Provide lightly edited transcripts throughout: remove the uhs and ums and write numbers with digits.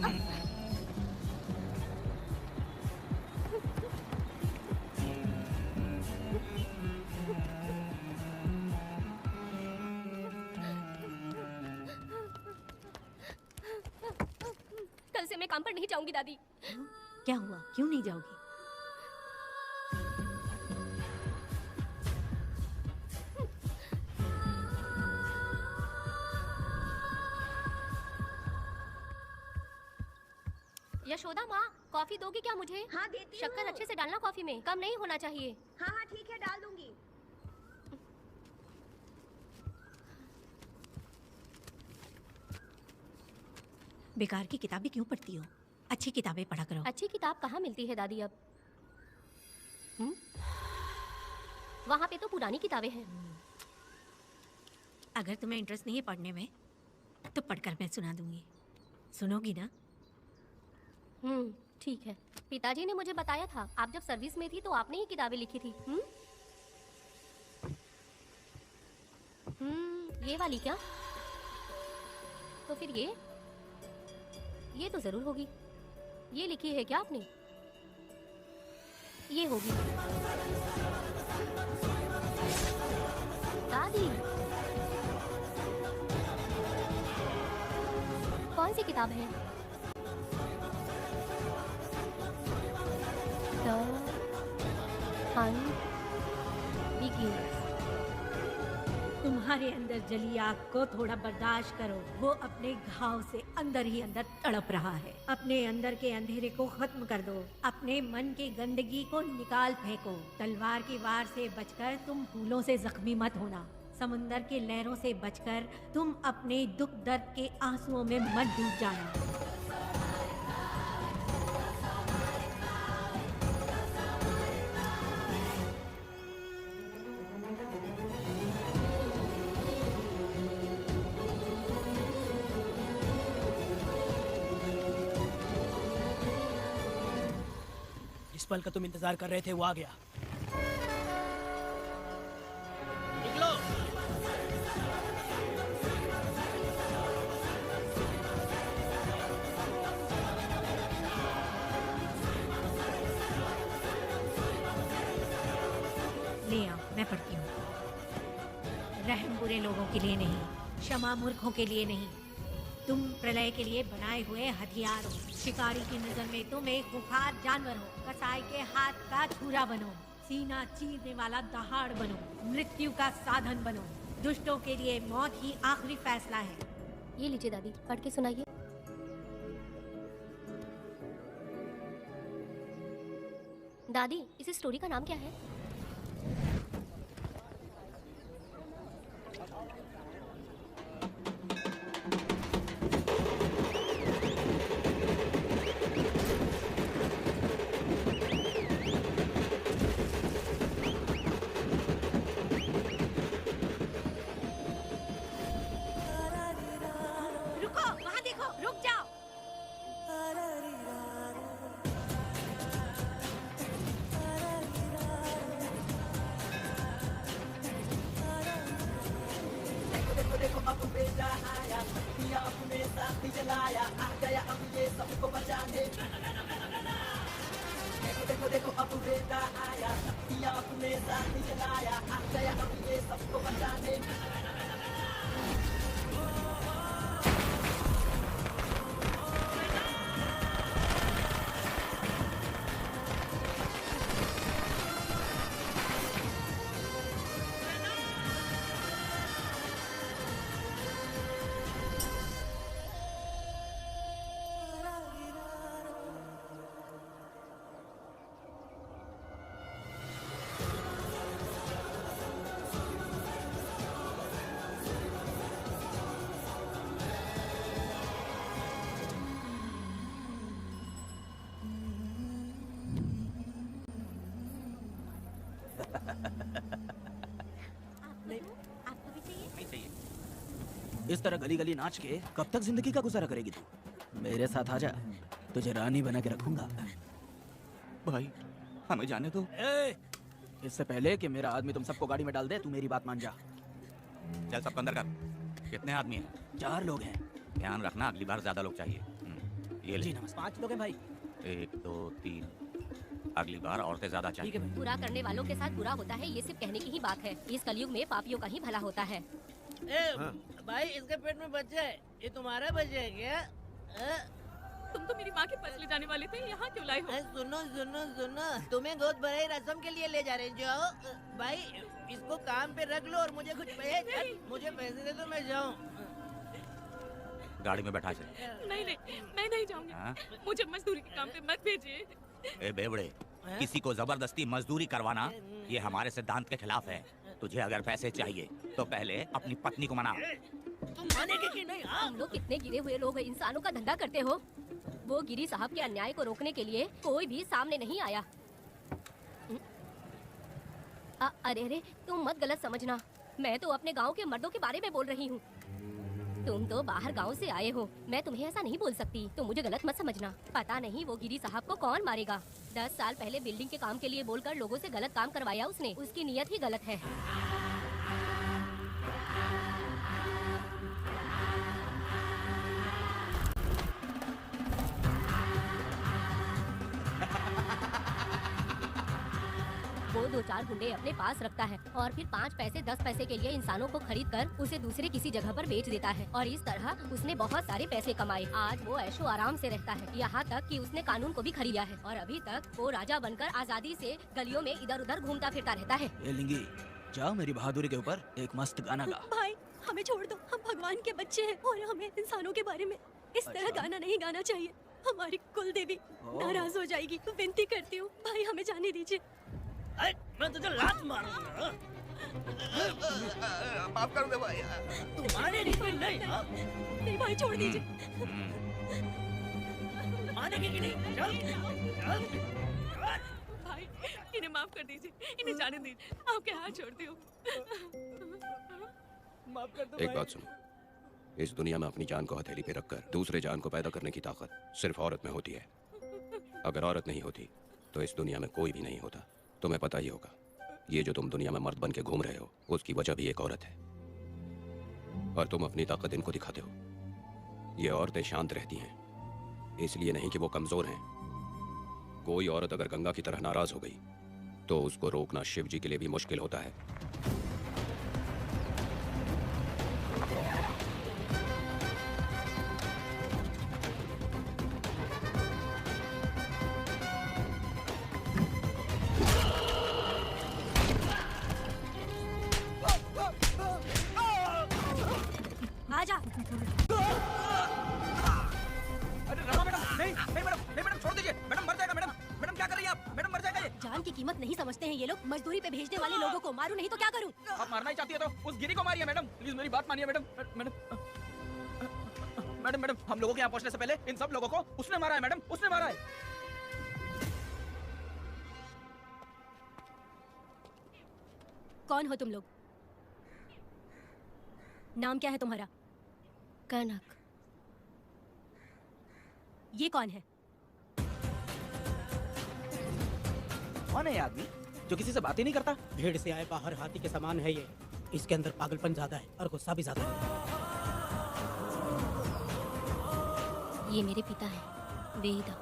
कल से मैं काम पर नहीं जाऊंगी दादी। क्या हुआ, क्यों नहीं जाओगी? यशोदा माँ, कॉफी दोगी क्या मुझे? हाँ देती हूँ। शक्कर अच्छे से डालना कॉफी में, कम नहीं होना चाहिए। हाँ हाँ ठीक है, डाल दूंगी। बेकार की किताबें क्यों पढ़ती हो? अच्छी किताबें पढ़ा करो। अच्छी किताब कहाँ मिलती है दादी अब? वहाँ पे तो पुरानी किताबें हैं। अगर तुम्हें इंटरेस्ट नहीं है पढ़ने में तो पढ़कर मैं सुना दूंगी। सुनोगी ना? ठीक है। पिताजी ने मुझे बताया था आप जब सर्विस में थी तो आपने ही किताबें लिखी थी। ये वाली क्या? तो फिर ये तो जरूर होगी। ये लिखी है क्या आपने? ये होगी। दादी, कौन सी किताब है? The Hunt Begins। तुम्हारे अंदर जली आग को थोड़ा बर्दाश्त करो। वो अपने घाव से अंदर ही अंदर तड़प रहा है। अपने अंदर के अंधेरे को खत्म कर दो। अपने मन की गंदगी को निकाल फेंको। तलवार की वार से बचकर तुम फूलों से जख्मी मत होना। समुंदर की लहरों से बचकर तुम अपने दुख दर्द के आंसुओं में मत डूब जाना। जिस पल का तुम इंतजार कर रहे थे वो आ गया। निकलो। ले आओ, मैं पढ़ती हूँ। रहम बुरे लोगों के लिए नहीं, क्षमा मूर्खों के लिए नहीं। तुम प्रलय के लिए बनाए हुए हथियार हो। शिकारी की नजर में तुम एक खुंखार जानवर हो। कसाई के हाथ का छुरा बनो। सीना चीरने वाला दहाड़ बनो। मृत्यु का साधन बनो। दुष्टों के लिए मौत ही आखिरी फैसला है। ये लीजिए दादी, पढ़ के सुनाइए। दादी, इस स्टोरी का नाम क्या है? रुको, वहाँ देखो, रुक जाओ। देखो देखो अब बेटा आया, पिया अपने साथ जलाया, आ गया अब ये सबको बचाने। देखो देखो देखो अब बेटा आया, पिया अपने साथ जलाया, आ गया अब ये सबको बचाने। आपको भी चाहिए? नहीं चाहिए। इस तरह गली गली नाच के कब तक जिंदगी का गुजारा करेगी तू? मेरे साथ आजा, तुझे रानी बना के रखूंगा। भाई हमें जाने दो। इससे पहले कि मेरा आदमी तुम सबको गाड़ी में डाल दे, तू मेरी बात मान जा। चल सबको अंदर कर। कितने आदमी हैं? 4 लोग हैं। ध्यान रखना अगली बार ज्यादा लोग चाहिए। ये ले। जी नमस्ते। 5 लोग हैं भाई। 1 2 3। अगली बार औरतें ज्यादा ठीक है चाहिए। भाई। बुरा करने वालों के साथ बुरा होता है, ये सिर्फ कहने की ही बात है। इस कलयुग में पापियों का ही भला होता है। भाई इसके पेट में बच्चा है, ये तुम्हारा बच्चा है क्या? तुम तो मेरी माँ के पास ले जाने वाले थे, यहाँ क्यों लाए हो? सुनो सुनो सुनो, तुम्हें गोद भराई रस्म के लिए ले जा रहे हैं। जाओ भाई, इसको काम पे रख लो और मुझे कुछ मुझे पैसे दे दो, मैं जाऊँ। गाड़ी में बैठा चल। नहीं नहीं, मैं नहीं जाऊंगी। हाँ? मुझे मजदूरी के काम पे मत भेजिए। ए बेवड़े, किसी को जबरदस्ती मजदूरी करवाना ये हमारे सिद्धांत के खिलाफ है। तुझे अगर पैसे चाहिए तो पहले अपनी पत्नी को मना। तुम मानेंगे कि नहीं? हाँ? तुम लोग कितने गिरे हुए लोग इंसानों का धंधा करते हो। वो गिरी साहब के अन्याय को रोकने के लिए कोई भी सामने नहीं आया। अरे अरे, तुम मत गलत समझना, मैं तो अपने गांव के मर्दों के बारे में बोल रही हूँ। तुम तो बाहर गांव से आए हो, मैं तुम्हें ऐसा नहीं बोल सकती, तुम मुझे गलत मत समझना। पता नहीं वो गिरी साहब को कौन मारेगा। 10 साल पहले बिल्डिंग के काम के लिए बोलकर लोगों से गलत काम करवाया उसने। उसकी नीयत ही गलत है। वो 2-4 गुंडे अपने पास रखता है और फिर 5 पैसे 10 पैसे के लिए इंसानों को खरीद कर उसे दूसरे किसी जगह पर बेच देता है। और इस तरह उसने बहुत सारे पैसे कमाए। आज वो ऐशो आराम से रहता है, यहाँ तक कि उसने कानून को भी खरीदा है। और अभी तक वो राजा बनकर आजादी से गलियों में इधर उधर घूमता फिरता रहता है। ए लिंगी, जाओ मेरी बहादुरी के ऊपर एक मस्त गाना गा। भाई हमें छोड़ दो, हम भगवान के बच्चे हैं और हमें इंसानों के बारे में इस तरह अच्छा। गाना नहीं गाना चाहिए। हमारी कुल देवी नाराज हो जाएगी। विनती करती हूँ भाई, हमें जाने दीजिए। मैं तुझे लात मारूंगा। माफ कर दे भाई। तुम्हारे नहीं नहीं, हाँ? नहीं भाई, छोड़ दीजिए। मानेंगे कि नहीं? चल चल भाई इन्हें माफ कर दीजिए, इन्हें जाने दीजिए, आपके हाथ छोड़ती हूँ। माफ कर दो एक भाई। बात सुनो, इस दुनिया में अपनी जान को हथेली पे रखकर दूसरे जान को पैदा करने की ताकत सिर्फ औरत में होती है। अगर औरत नहीं होती तो इस दुनिया में कोई भी नहीं होता। तुम्हें पता ही होगा, ये जो तुम दुनिया में मर्द बन के घूम रहे हो उसकी वजह भी एक औरत है। और तुम अपनी ताकत इनको दिखाते हो। ये औरतें शांत रहती हैं, इसलिए नहीं कि वो कमजोर हैं। कोई औरत अगर गंगा की तरह नाराज हो गई तो उसको रोकना शिव जी के लिए भी मुश्किल होता है। आजा। अरे रमा मैडम, नहीं नहीं मैडम, नहीं मैडम, छोड़ दीजिए। मैडम मर जाएगा। मैडम मैडम क्या कर रही है आप? मैडम मर जाएगा ये। जान की कीमत नहीं समझते हैं ये लोग। मजदूरी पे भेजने वाले लोगों को मारूं नहीं तो क्या करूं? आप मारना ही चाहती है तो उस गिरी को मारिए मैडम। प्लीज मेरी बात मानिए मैडम। मैडम मैडम मैडम, हम लोगों के यहाँ पहुँचने से पहले इन सब लोगों को उसने मारा है मैडम, उसने मारा है। कौन हो तुम लोग? नाम क्या है तुम्हारा? कनक। ये कौन है? कौन है ये आदमी जो किसी से बात ही नहीं करता? भीड़ से आए बाहर हाथी के समान है ये। इसके अंदर पागलपन ज्यादा है और गुस्सा भी ज्यादा है। ये मेरे पिता हैं, वेदा।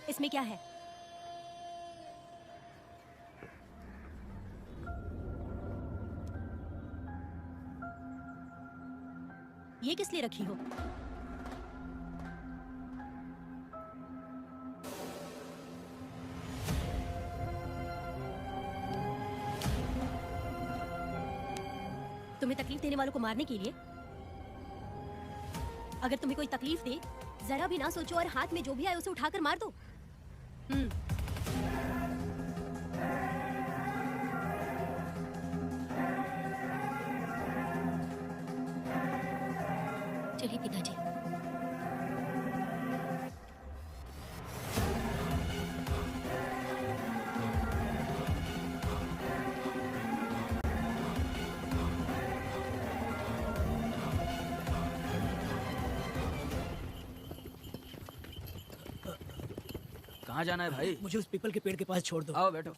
इसमें क्या है? ये किस लिए रखी हो? तुम्हें तकलीफ देने वालों को मारने के लिए? अगर तुम्हें कोई तकलीफ दे, जरा भी ना सोचो और हाथ में जो भी आए उसे उठाकर मार दो। चलिए पिताजी। कहाँ जाना है भाई? मुझे उस पीपल के पेड़ के पास छोड़ दो। आओ बैठो।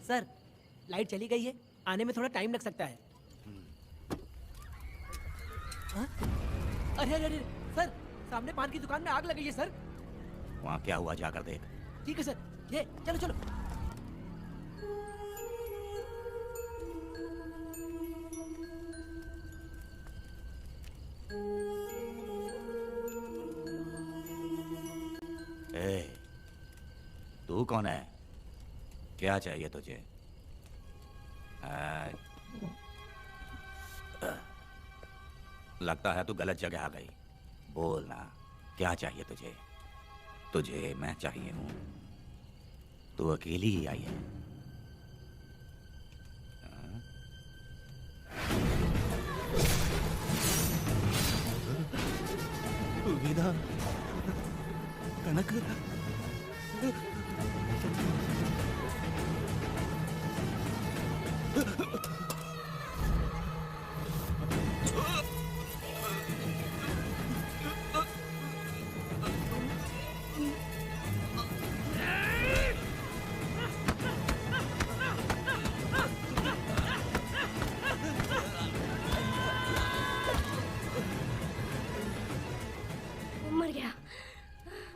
सर, लाइट चली गई है, आने में थोड़ा टाइम लग सकता है। हाँ? अरे अरे अरे सर, सामने पान की दुकान में आग लग गई है सर। वहाँ क्या हुआ जाकर देख। ठीक है सर, ये चलो चलो। ए, तू कौन है? क्या चाहिए तुझे? लगता है तू गलत जगह आ गई। बोल ना, क्या चाहिए तुझे? तुझे मैं चाहिए हूँ। तू अकेली ही आई है। विदा, कनक,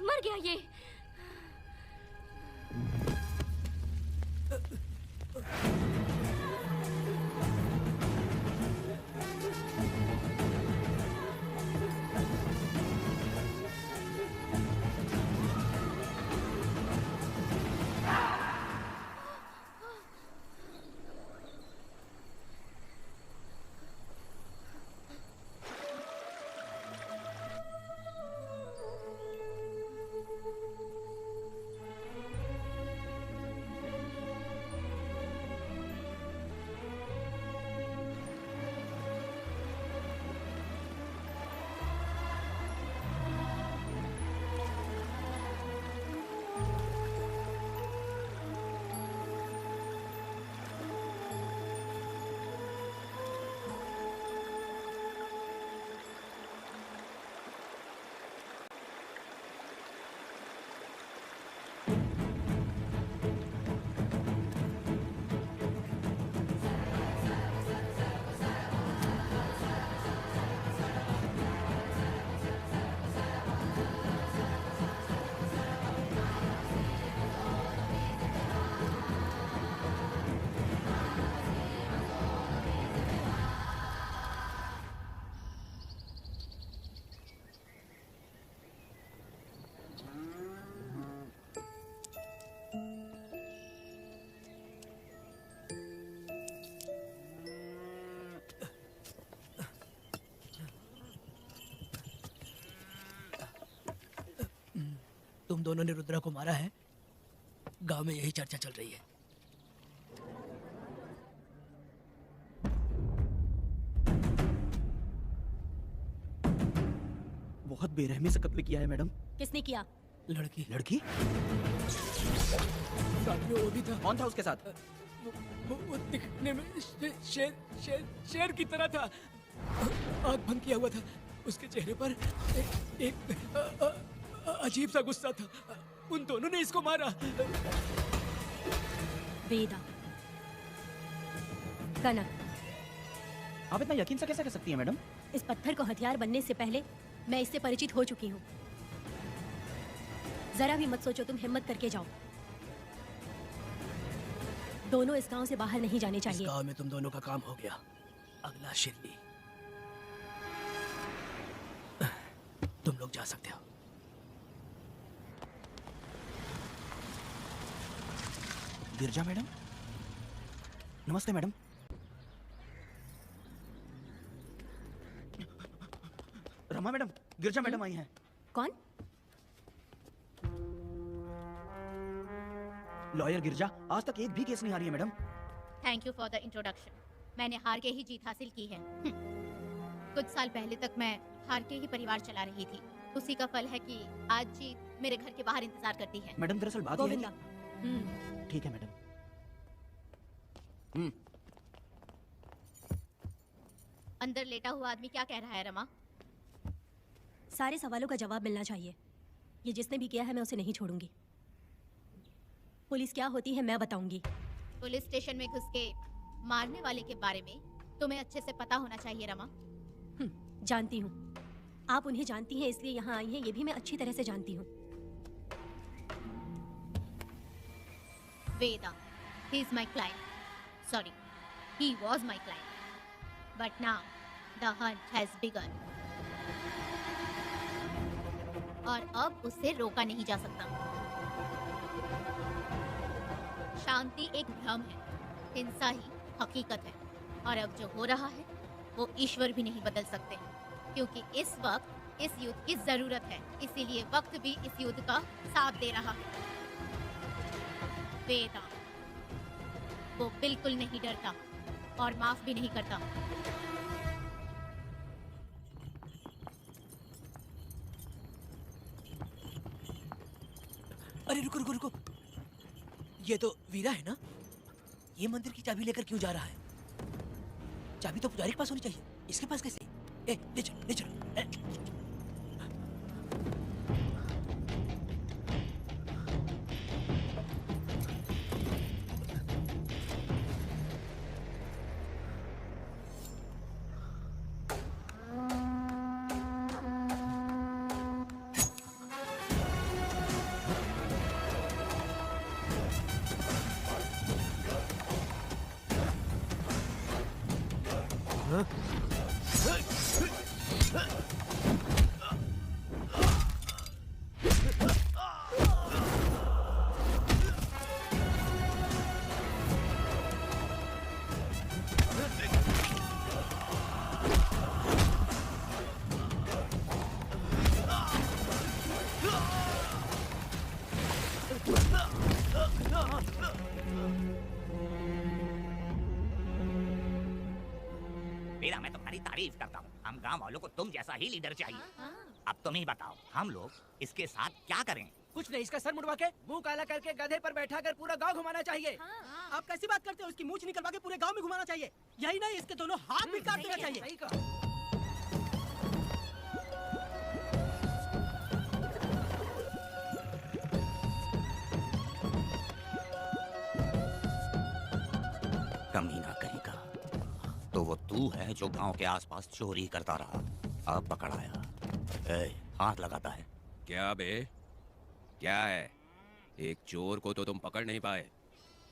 मर गया ये। तुम दोनों ने रुद्रा को मारा है, गांव में यही चर्चा चल रही है। बहुत बेरहमी से कत्ल किया है मैडम। किसने किया? लड़की। लड़की? साथ में वो भी था। कौन था उसके साथ? वो दिखने में शेर की तरह था। आँख बंद किया हुआ था। उसके चेहरे पर एक अजीब सा गुस्सा था। उन दोनों ने इसको मारा। वेदा, कनक, आप इतना यकीन से कैसे कह सकती हैं मैडम? इस पत्थर को हथियार बनने से पहले मैं इससे परिचित हो चुकी हूँ। जरा भी मत सोचो, तुम हिम्मत करके जाओ। दोनों इस गांव से बाहर नहीं जाने चाहिए। इस गांव में तुम दोनों का काम हो गया। अगला शिरली। तुम लोग जा सकते हो। गिरजा मैडम, नमस्ते मैडम। रमा मैडम, गिरजा मैडम आई हैं। कौन? लॉयर गिरजा, आज तक एक भी केस नहीं आ रही है madam. Thank you for the introduction. मैंने हार के ही जीत हासिल की है। कुछ साल पहले तक मैं हार के ही परिवार चला रही थी। उसी का फल है कि आज जीत मेरे घर के बाहर इंतजार करती है। मैडम दरअसल बात ये है गोविंदा। ठीक है मैडम। अंदर लेटा हुआ आदमी क्या कह रहा है रमा? सारे सवालों का जवाब मिलना चाहिए। ये जिसने भी किया है मैं उसे नहीं छोड़ूंगी। पुलिस क्या होती है मैं बताऊंगी। पुलिस स्टेशन में घुस के मारने वाले के बारे में तुम्हें अच्छे से पता होना चाहिए रमा। जानती हूँ। आप उन्हें जानती हैं इसलिए यहाँ आई हैं, ये भी मैं अच्छी तरह से जानती हूँ। Veda, he is my client. Sorry, he was my client. But now the hunt has begun. और अब उसे रोका नहीं जा सकता। शांति एक भ्रम है, हिंसा ही हकीकत है। और अब जो हो रहा है वो ईश्वर भी नहीं बदल सकते, क्योंकि इस वक्त इस युद्ध की जरूरत है। इसीलिए वक्त भी इस युद्ध का साथ दे रहा है। वेदा, वो बिल्कुल नहीं डरता और माफ भी नहीं करता। अरे रुको रुको रुको, ये तो वीरा है ना? ये मंदिर की चाबी लेकर क्यों जा रहा है? चाबी तो पुजारी के पास होनी चाहिए, इसके पास कैसे? ले चलो ले चलो। वीरा, मैं तुम्हारी तारीफ करता हूँ। हम गांव वालों को तुम जैसा ही लीडर चाहिए। अब तुम ही बताओ, हम लोग इसके साथ क्या करें? कुछ नहीं, इसका सर मुड़वा के मुंह काला करके गधे पर बैठा कर पूरा गांव घुमाना चाहिए। आप कैसी बात करते हो? उसकी मूंछ निकलवा के पूरे गांव में घुमाना चाहिए। यही नहीं, इसके दोनों हाथ भी काट देना चाहिए। सही कहा। कमीना कहीं का, तो वो तू है जो गांव के आसपास चोरी करता रहा, अब पकड़ाया। हाथ लगाता है। क्या बे, क्या है? एक चोर को तो तुम पकड़ नहीं पाए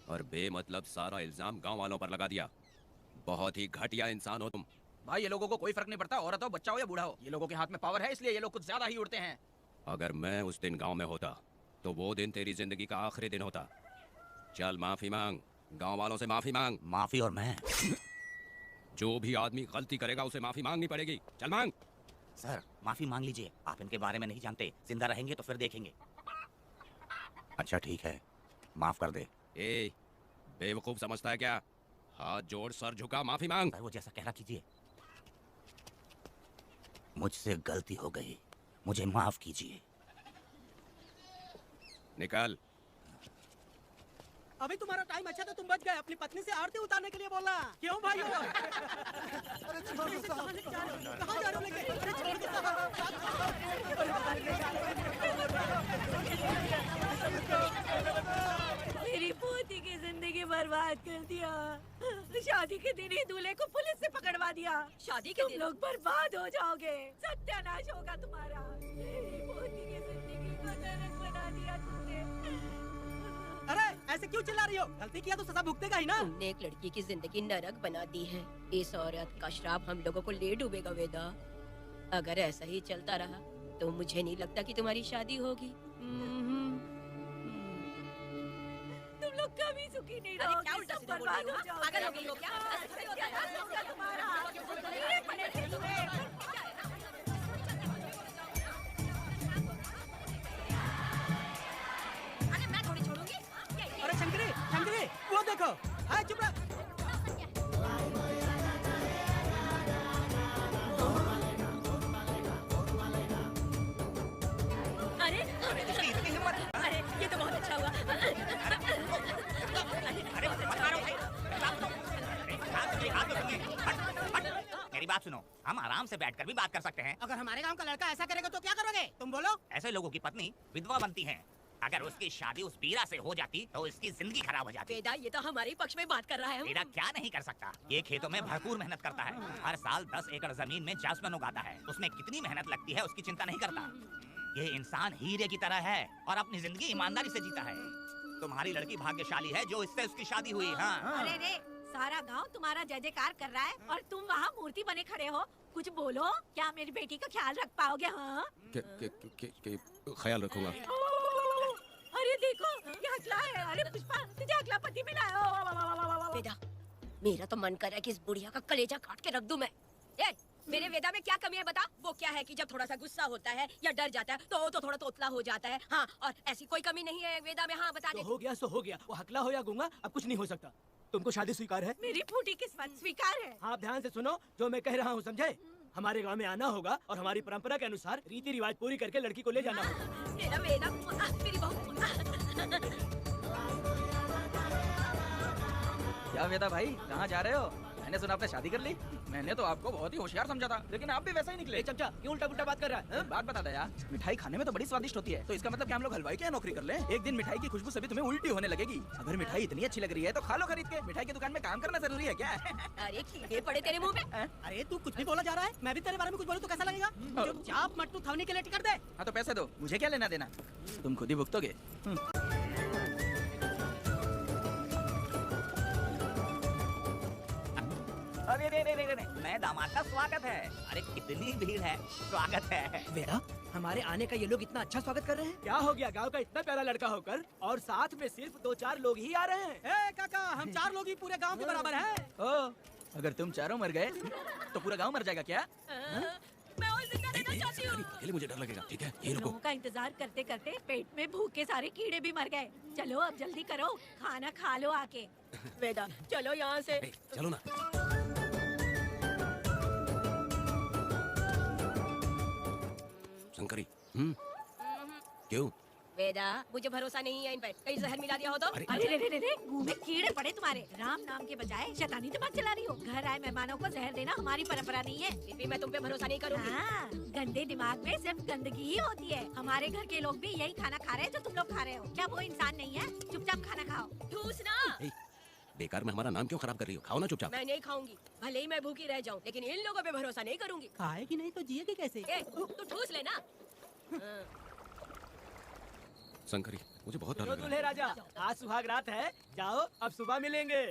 और बेमतलब सारा इल्जाम गांव वालों पर लगा दिया। बहुत ही घटिया इंसान हो तुम। भाई, ये लोगों को कोई फर्क नहीं पड़ता, औरत हो, बच्चा हो या बूढ़ा हो। ये लोगों के हाथ में पावर है, इसलिए ये लोग कुछ ज्यादा ही उड़ते हैं। अगर मैं उस दिन गांव में होता तो वो दिन तेरी जिंदगी का आखिरी दिन होता। चल माफी मांग, गांव वालों से माफी मांग। माफी? और मैं? जो भी आदमी गलती करेगा उसे माफी मांगनी पड़ेगी। चल मांग। सर, माफी मांग लीजिए। आप इनके बारे में नहीं जानते। जिंदा रहेंगे तो फिर देखेंगे। अच्छा ठीक है, माफ कर दे। ए, बेवकूफ समझता है क्या? हाथ जोड़, सर झुका, माफी मांग। वो जैसा कह रहा कीजिए। मुझसे गलती हो गई, मुझे माफ कीजिए। निकल। अभी तुम्हारा टाइम अच्छा था, तुम बच गए। अपनी पत्नी से आरती उतारने के लिए बोलना। क्यों भाई? कहाँ जा रहे हो लेके? अरे छोड़ के मेरी पोती की जिंदगी बर्बाद कर दिया। शादी के दिन ही दूल्हे को पुलिस से पकड़वा दिया। शादी के दिन लोग बर्बाद हो जाओगे, सत्यानाश होगा तुम्हारा। मेरी पोती की जिंदगी को नरक बना दिया तुमने। अरे ऐसे क्यों चिल्ला रही हो? गलती किया तो सजा भुगतेगा ही ना। तुमने एक लड़की की जिंदगी नरक बना दी है। इस औरत का श्राप हम लोगों को ले डूबेगा वेदा। अगर ऐसा ही चलता रहा तो मुझे नहीं लगता कि तुम्हारी शादी होगी। तुम लोग कभी सुखी नहीं रहोगे, सब बर्बाद हो जाओगे। पागल हो गई हो क्या? सत्यानाश होगा तुम्हारा। ये पड़ेगी तुम्हें। अरे शंकरी, शंकरी, वो देखो। हाँ, चुप रह। अरे अरे, ये तो बहुत अच्छा हुआ। मेरी बात सुनो, हम आराम से बैठकर भी बात कर सकते हैं। अगर हमारे गांव का लड़का ऐसा करेगा तो क्या करोगे? तुम बोलो। ऐसे लोगों की पत्नी विधवा बनती हैं, अगर उसकी शादी उस पीरा से हो जाती तो इसकी जिंदगी खराब हो जाती। वेदा ये तो हमारे पक्ष में बात कर रहा है। वेदा क्या नहीं कर सकता? ये खेतों में भरपूर मेहनत करता है। हर साल 10 एकड़ जमीन में जासमन उगाता है। उसमें कितनी मेहनत लगती है उसकी चिंता नहीं करता। ये इंसान हीरे की तरह है और अपनी जिंदगी ईमानदारी से जीता है। तुम्हारी लड़की भाग्यशाली है जो इससे उसकी शादी हुई। हाँ अरे रे, सारा गांव तुम्हारा जय जयकार कर रहा है और तुम वहाँ मूर्ति बने खड़े हो। कुछ बोलो, क्या मेरी बेटी का ख्याल रख पाओगे? हाँ ख्याल रखूंगा। अरे देखो ये अगला है। अरे पुष्पा, तुझे अगला पति मिला है। वेदा, मेरा तो मन कर रहा है कि इस बुढ़िया का कलेजा काट के रख दूं मैं। ए, मेरे वेदा में क्या कमी है बता? वो क्या है कि जब थोड़ा सा गुस्सा होता है या डर जाता है तो थोड़ा तोतला हो जाता है। हाँ, और ऐसी कोई कमी नहीं है वेदा में। हाँ बता दे। हो गया सो हो गया। वो हकला हो या गूंगा अब कुछ नहीं हो सकता। तुमको शादी स्वीकार है? मेरी फूटी किस्मत स्वीकार है। आप ध्यान से सुनो जो मैं कह रहा हूँ, समझे? हमारे गांव में आना होगा और हमारी परंपरा के अनुसार रीति रिवाज पूरी करके लड़की को ले जाना होगा। मेरा वेदा, मेरी बहू। क्या वेदा भाई, कहाँ जा रहे हो? मैंने सुना आपने शादी कर ली। मैंने तो आपको बहुत ही होशियार समझा था, लेकिन आप भी वैसा ही निकले। चमचा क्यों उल्टा पुल्टा बात कर रहा है? बात बता दे यार, मिठाई खाने में तो बड़ी स्वादिष्ट होती है, तो इसका मतलब कि हम लोग हलवाई क्या नौकरी कर लें? एक दिन मिठाई की खुशबू से भी तुम्हें उल्टी होने लगेगी। अगर मिठाई इतनी अच्छी लग रही है तो खा लो खरीद के। मिठाई की दुकान में काम करना जरूरी है क्या? अरे कीड़े पड़े तेरे मुंह में। अरे तू कुछ भी बोला जा रहा है। मैं भी तेरे बारे में कुछ बोलूं तो कैसा लगेगा? चुपचाप मट्टू थवनी के लिए टिकट दे। हाँ तो पैसे दो, मुझे क्या लेना देना, तुम खुद ही भुगतोगे। अरे मैं दामाद का स्वागत है। अरे कितनी भीड़ है, स्वागत है। वेदा, हमारे आने का ये लोग इतना अच्छा स्वागत कर रहे हैं। क्या हो गया गांव का इतना प्यारा लड़का होकर और साथ में सिर्फ 2-4 लोग ही आ रहे हैं। ए काका, हम 4 लोग ही पूरे गांव के बराबर हैं। ओ, अगर तुम चारों मर गए तो पूरा गांव मर जाएगा क्या? मैं और जिंदा रहना चाहती हूँ। अकेले मुझे डर लगेगा, ठीक है? ये रुको। लोगों का इंतजार करते करते पेट में भूखे सारे कीड़े भी मर गए। चलो अब जल्दी करो, खाना खा लो आके। वेदा चलो यहाँ से। चलो ना। शंकरी, क्यों? वेदा, मुझे भरोसा नहीं है इन पर, कहीं जहर मिला दिया हो तो? अरे रे, मुंह में कीड़े पड़े तुम्हारे। राम नाम के बजाय शैतानी दिमाग चला रही हो। घर आए मेहमानों को जहर देना हमारी परंपरा नहीं है। फिर भी मैं तुम पे भरोसा नहीं करूँगी। हाँ, गंदे दिमाग में सिर्फ गंदगी ही होती है। हमारे घर के लोग भी यही खाना खा रहे हैं जो तुम लोग खा रहे हो। क्या वो इंसान नहीं है? चुपचाप खाना खाओ। ठूसना। बेकार में हमारा नाम क्यों खराब कर रही हो? खाओ ना चुपचाप। मैं नहीं खाऊंगी, भले ही मैं भूखी रह जाऊं, लेकिन इन लोगों पे भरोसा नहीं करूंगी। खाएगी नहीं तो जिएगी कैसे? तू ठूस लेना। शंकरी, मुझे बहुत डर लग रहा दूल्हे राजा, आज सुहाग रात है, जाओ अब सुबह मिलेंगे।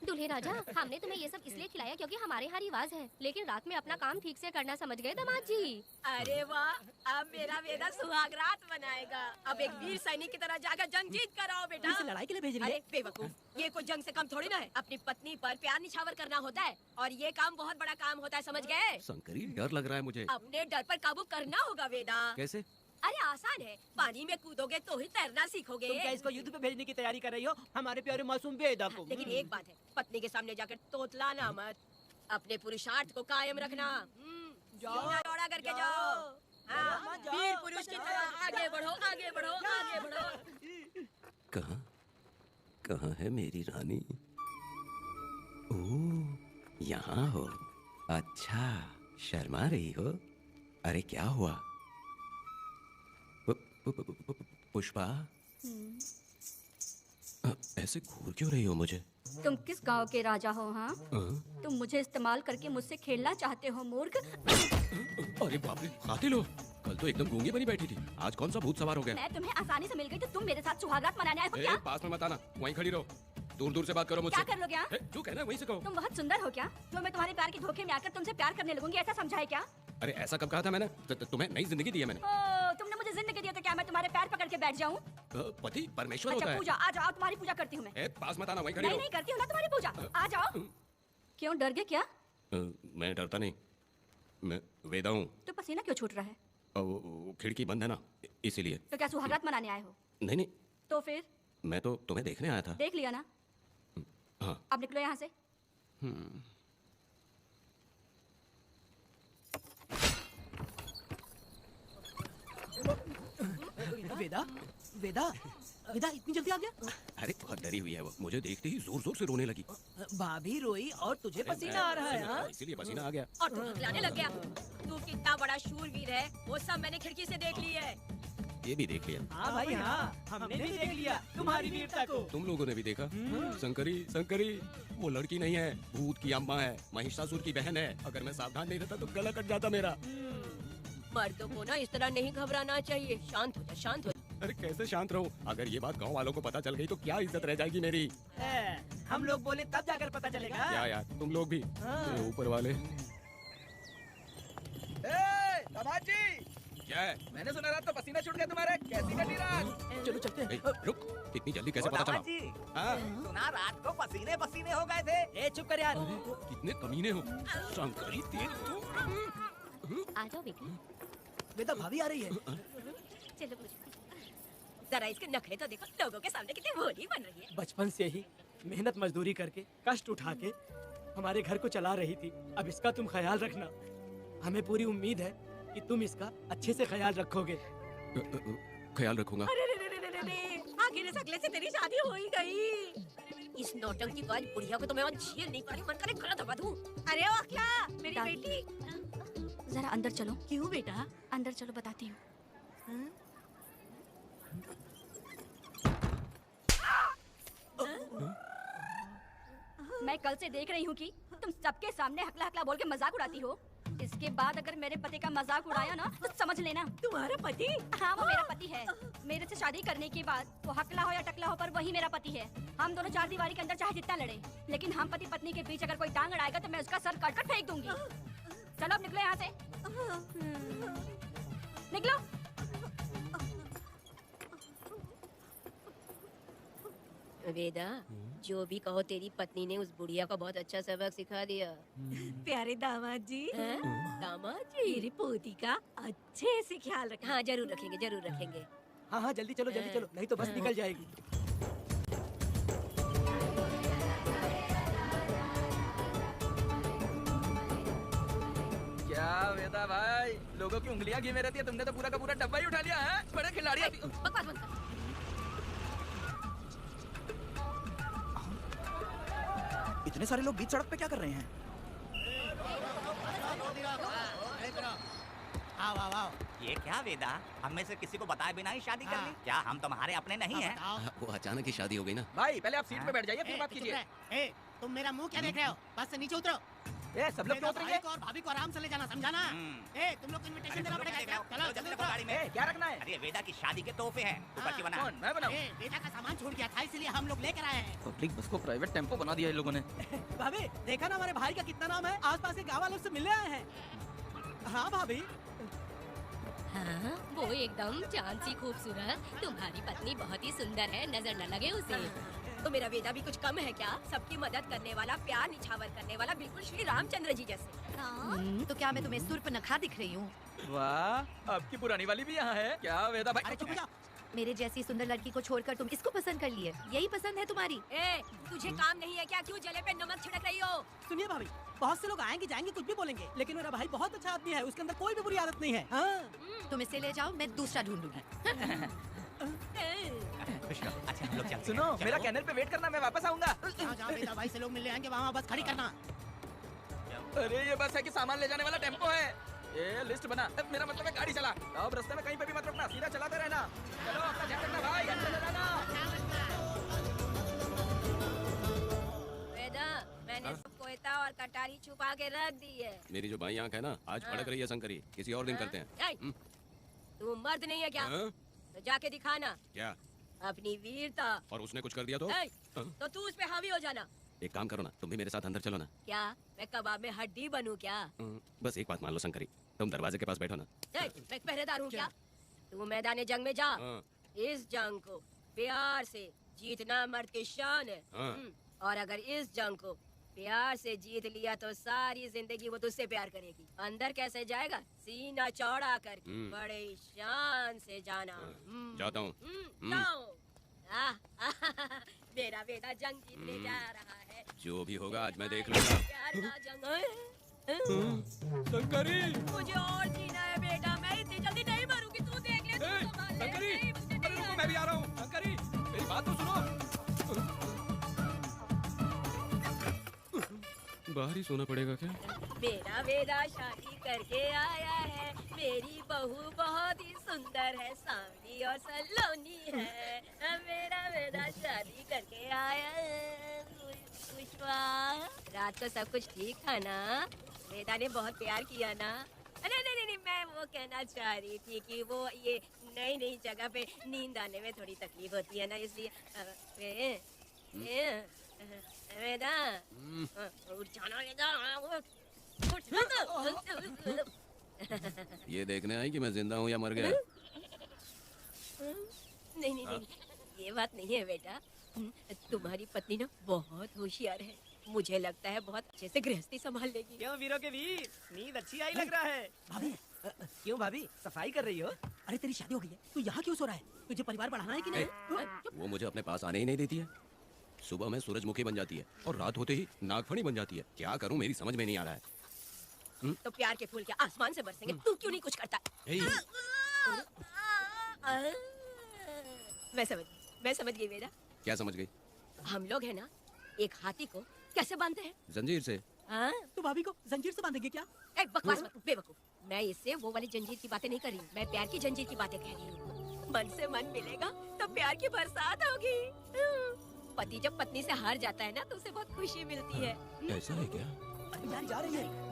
दूल्हे राजा, हमने तुम्हें ये सब इसलिए खिलाया क्योंकि हमारे यहाँ रिवाज है, लेकिन रात में अपना काम ठीक से करना समझ गए दामाद जी। अरे वाह, अब मेरा वेदा सुहाग रात मनाएगा। अब एक वीर सैनिक की तरह जाकर जंग जीत कर आओ बेटा। इसे लड़ाई के लिए भेज रही है? अरे बेवकूफ, ये कोई जंग से कम थोड़ी ना है। अपनी पत्नी पर प्यार निछावर करना होता है और ये काम बहुत बड़ा काम होता है, समझ गए? शंकरी, डर लग रहा है मुझे। अपने डर पर काबू करना होगा वेदा। कैसे? अरे आसान है, पानी में कूदोगे तो ही तैरना सीखोगे। तुम क्या इसको युद्ध पे भेजने की तैयारी कर रही हो? हमारे प्यारे मासूम वेदा को। लेकिन एक बात है, पत्नी के सामने जाकर तोतलाना मत। अपने पुरुषार्थ को कायम रखना। दौड़ा करके जाओ। हाँ, वीर पुरुष की तरह आगे बढ़ो, आगे बढ़ो, आगे बढ़ो। कहाँ है मेरी रानी? ओह, यहाँ हो। अच्छा, शर्मा रही हो? अरे क्या हुआ? पुष्पा, ऐसे घूर क्यों रही हो मुझे? तुम किस गांव के राजा हो? हाँ, तुम मुझे इस्तेमाल करके मुझसे खेलना चाहते हो मूर्ख। अरे बाप रे, कातिल हो। कल तो एकदम गूंगी बनी बैठी थी, आज कौन सा भूत सवार हो गया? मैं तुम्हें आसानी से मिल गई तो तुम मेरे साथ सुहागरात मनाने आए हो क्या? पास में मत आना, वहीं खड़ी रहो। दूर दूर से बात करो मुझसे। क्या कर लोगे? हाँ? जो कहना है वहीं से कहो। तुम बहुत सुंदर हो क्या? तो मैं तुम्हारे प्यार के धोखे में आकर तुमसे प्यार करने लगूंगी, ऐसा समझा है क्या? अरे ऐसा कब कहा था मैंने? तुम्हें नई जिंदगी दी है मैंने। तुमने मुझे जिंदगी दी तो क्या मैं तुम्हारे पैर पकड़ के बैठ जाऊँ? पति परमेश्वर अच्छा, होता है। पूजा, आ जाओ, तुम्हारी पूजा करती हूँ मैं। पास मत आना, वहीं खड़ी रहो। नहीं करती हूँ ना तुम्हारी पूजा, आ जाओ। क्यों, डर गए क्या? मैं डरता नहीं, मैं वेदा हूँ। तो पसीना क्यों छूट रहा है? खिड़की बंद है ना, इसीलिए। तो क्या सुहागरात मनाने आए हो? नहीं नहीं, तो फिर? मैं तो तुम्हें देखने आया था। देख लिया ना? हाँ। अब निकलो यहाँ से। वेदा, वेदा, वेदा इतनी जल्दी आ गया? अरे बहुत डरी हुई है वो, मुझे देखते ही जोर जोर से रोने लगी। भाभी रोई और तुझे पसीना आ रहा है? हाँ? इसीलिए पसीना आ गया। और तू खिलाने लग गया। तू कितना बड़ा शूरवीर है, वो सब मैंने खिड़की से देख ली है। ये भी देख लिया। हाँ भाई हाँ, हमने भी देख लिया तुम्हारी वीरता को। तुम लोगों ने भी देखा? शंकरी शंकरी वो लड़की नहीं है, भूत की अम्मा है, महिषासुर की बहन है। अगर मैं सावधान नहीं रहता तो गला कट जाता मेरा। मर्दों को ना इस तरह नहीं घबराना चाहिए। शांत हो जा, शांत हो जा। अरे कैसे शांत रहूं? अगर ये बात गांव वालों को पता चल गई तो क्या इज्जत रह जाएगी मेरी? हम लोग बोले तब जाकर पता चलेगा। क्या यार, तुम लोग भी ये ऊपर वाले। दामाद जी, क्या है? मैंने सुना रात तो पसीना छूट गया तुम्हारे। कैसी कटी रात? चलो चलते हैं। रुक, इतनी जल्दी कैसे पता चला? हाँ? सुना रात को पसीने पसीने हो गए थे। ए चुप कर यार। कितने कमीने हो शंकरी, तेरी आ जाओ बेटी। बेटा भाभी आ रही है। चलो पुष्पा। जरा इसके नखरे तो देखो, लोगों के सामने कितनी भोली बन रही है। बचपन से ही मेहनत मजदूरी करके कष्ट उठा के हमारे घर को चला रही थी। अब इसका तुम ख्याल रखना। हमें पूरी उम्मीद है कि तुम इसका अच्छे से ख्याल रखोगे। ख्याल रखूंगा। आखिर इस अगले से तेरी शादी हो ही गई। इस नौटंकी बाज बुढ़िया को तो मैं झेल नहीं पा रही। मन करे गला दबा दूं। अरे ओ अखिला, मेरी बेटी। जरा अंदर चलो। क्यों बेटा? अंदर चलो, बताती हूँ। मैं कल से देख रही हूँ कि तुम सबके सामने हकला हकला बोल के मजाक उड़ाती हो। इसके बाद अगर मेरे पति का मजाक उड़ाया ना तो समझ लेना। तुम्हारा पति? हाँ, वो मेरा पति है। मेरे से शादी करने के बाद वो हकला हो या टकला हो, पर वही मेरा पति है। हम दोनों चार दीवारी के अंदर चाहे जितना लड़े, लेकिन हम पति पत्नी के बीच अगर कोई टांग अड़ाएगा तो मैं उसका सर काट कर फेंक दूंगी। चलो अब निकलो यहाँ से। निकलो। वेदा, जो भी कहो, तेरी पत्नी ने उस बुढ़िया को बहुत अच्छा सबक सिखा दिया। प्यारे दामाद जी। दामाद जी, मेरी पोती का अच्छे से ख्याल रखना। हाँ जरूर रखेंगे, जरूर रखेंगे। हाँ हाँ जल्दी चलो, जल्दी चलो, नहीं तो बस निकल जाएगी। क्या वेदा भाई, लोगों की उंगलियां घी में रहती है, तुमने तो पूरा का पूरा डब्बा ही उठा लिया है। बड़े खिलाड़ी। बकवास बंद कर। इतने सारे लोग बीच सड़क पे क्या कर रहे हैं? ये क्या वेदा, हम में से किसी को बताए बिना ही शादी कर ली? क्या हम तुम्हारे अपने नहीं हैं? वो अचानक ही शादी हो गई ना। भाई पहले आप सीट पे बैठ जाइए, फिर बात कीजिए। तुम मेरा मुंह क्या देख रहे हो? बस से नीचे उतरो। ए, सब लोग क्यों उतरेंगे? और भाभी को आराम से ले जाना, समझाना? ए, तुम लोग को इनविटेशन देना पड़ेगा। चलो जल्दी उतरो। गाड़ी में क्या रखना है? अरे वेदा की शादी के तोहफे हैं, तू पर्ची बना। कौन? मैं बनाऊं? बेटा का सामान छूट गया था, इसलिए हम लोग लेकर आए हैं। पब्लिक बस को प्राइवेट टेम्पो बना दिया इन लोगों ने। भाभी देखा ना हमारे भाई का कितना नाम है। आसपास के गाँव वालों से मिलने आए हैं। हाँ भाभी। हाँ, वो एकदम चांद सी खूबसूरत। तुम्हारी पत्नी बहुत ही सुंदर है, नजर न लगे उसे। तो मेरा वेदा भी कुछ कम है क्या? सबकी मदद करने वाला, प्यार निछावर करने वाला, बिल्कुल श्री रामचंद्र जी जैसे। तो क्या मैं तुम्हें सूर्पनखा दिख रही हूँ? वाह, आपकी पुरानी वाली भी यहाँ है क्या वेदा भाई? मेरे जैसी सुंदर लड़की को छोड़कर तुम इसको पसंद कर लिए, यही पसंद है तुम्हारी? ए, तुझे काम नहीं है क्या? क्यों जले पे नमक छिड़क रही हो? सुनिए भाभी, बहुत से लोग आएंगे जाएंगे, कुछ भी बोलेंगे, लेकिन मेरा भाई बहुत अच्छा आदमी है। उसके अंदर कोई भी बुरी आदत नहीं है। हाँ। तुम इसे ले जाओ, मैं दूसरा ढूंढूंगी। अच्छा हम लोग चलते हैं। सुनो, मेरा कैनल पे वेट करना, मैं वापस आऊंगा। जहाँ वेदा भाई से लोग मिलने आएंगे वहाँ बस खड़ी करना। अरे ये बस है कि सामान ले जाने वाला टेम्पो है। ये लिस्ट बना, मेरा मतलब है गाड़ी चला। अब रास्ते में कहीं पे भी मत रुकना, सीधा चलाते रहना। चलो अपना ध्यान रखना भाई, अच्छे से जाना। वेदा, मैंने सब कोयता और कटारी छुपा के रख दी है। मेरी जो बाई आंख है ना, आज फड़क रही है शंकरी। किसी और दिन करते हैं। तू मर्द नहीं है क्या? तो जाके दिखाना क्या अपनी वीरता। और उसने कुछ कर दिया तो तू उस पे हावी हो जाना। एक काम करो ना, तुम भी मेरे साथ अंदर चलो ना। क्या मैं कबाब में हड्डी बनूं क्या? बस एक बात मान लो शंकरी, तुम दरवाजे के पास बैठो ना। मैं पहरेदार हूँ क्या? तू मैदान जंग में जा। इस जंग को प्यार से जीतना मर्द की शान है। और अगर इस जंग को प्यार से जीत लिया तो सारी जिंदगी वो तुझसे प्यार करेगी। अंदर कैसे जाएगा? सीना चौड़ा करके बड़े शान से जाना। जाता हूँ। मेरा बेटा जंग जीतने जा रहा है। जो भी होगा आज मैं देख लूंगा। प्यार का जंग। शंकरी, मुझे और जीना है बेटा, मैं इतनी जल्दी नहीं मरूंगी। तू देख ले, तू संभाल ले। शंकरी, मैं भी आ रहा हूँ। शंकरी, मेरी बात तो सुनो। बाहर ही सोना पड़ेगा क्या? मेरा वेदा शादी करके आया है, मेरी बहू बहुत ही सुंदर है, सांवली और सलोनी है। मेरा वेदा शादी करके आया है। पुष्पा, रात को सब कुछ ठीक था ना? वेदा ने बहुत प्यार किया ना? नहीं, मैं वो कहना चाह रही थी कि वो ये नई जगह पे नींद आने में थोड़ी तकलीफ होती है ना, इसलिए वेदा उठ जाना, वेदा ये देखने आई कि मैं जिंदा हूँ या मर गया? नहीं, ये बात नहीं है बेटा। तुम्हारी पत्नी ना बहुत होशियार है, मुझे लगता है बहुत अच्छे से गृहस्थी संभाल लेगी। क्यों वीरों के वीर, नींद अच्छी आई लग रहा है। भाभी, क्यों भाभी सफाई कर रही हो? अरे तेरी शादी हो गई है, तू यहाँ क्यों सो रहा है? तुझे परिवार बढ़ाना है कि नहीं? वो मुझे अपने पास आने ही नहीं देती है। सुबह में सूरजमुखी बन जाती है और रात होते ही नागफनी बन जाती है। क्या करूं, मेरी समझ में नहीं आ रहा है। तो प्यार के फूल क्या आसमान से बरसेंगे? तू क्यों नहीं कुछ करता? मैं समझ गई बेटा। क्या समझ गई? हम लोग है ना, एक हाथी को कैसे बांधते हैं? जंजीर से। तो भाभी को जंजीर से बांधेंगे क्या? एक बकवास मत, बेवकूफ। मैं इससे वो वाली जंजीर की बातें नहीं कर रही हूँ, मैं प्यार की जंजीर की बातें कह रही हूँ। मन से मन मिलेगा तो प्यार की बरसात होगी। पति जब पत्नी से हार जाता है ना, तो उसे बहुत खुशी मिलती है। ऐसा है क्या? यार जा रही है।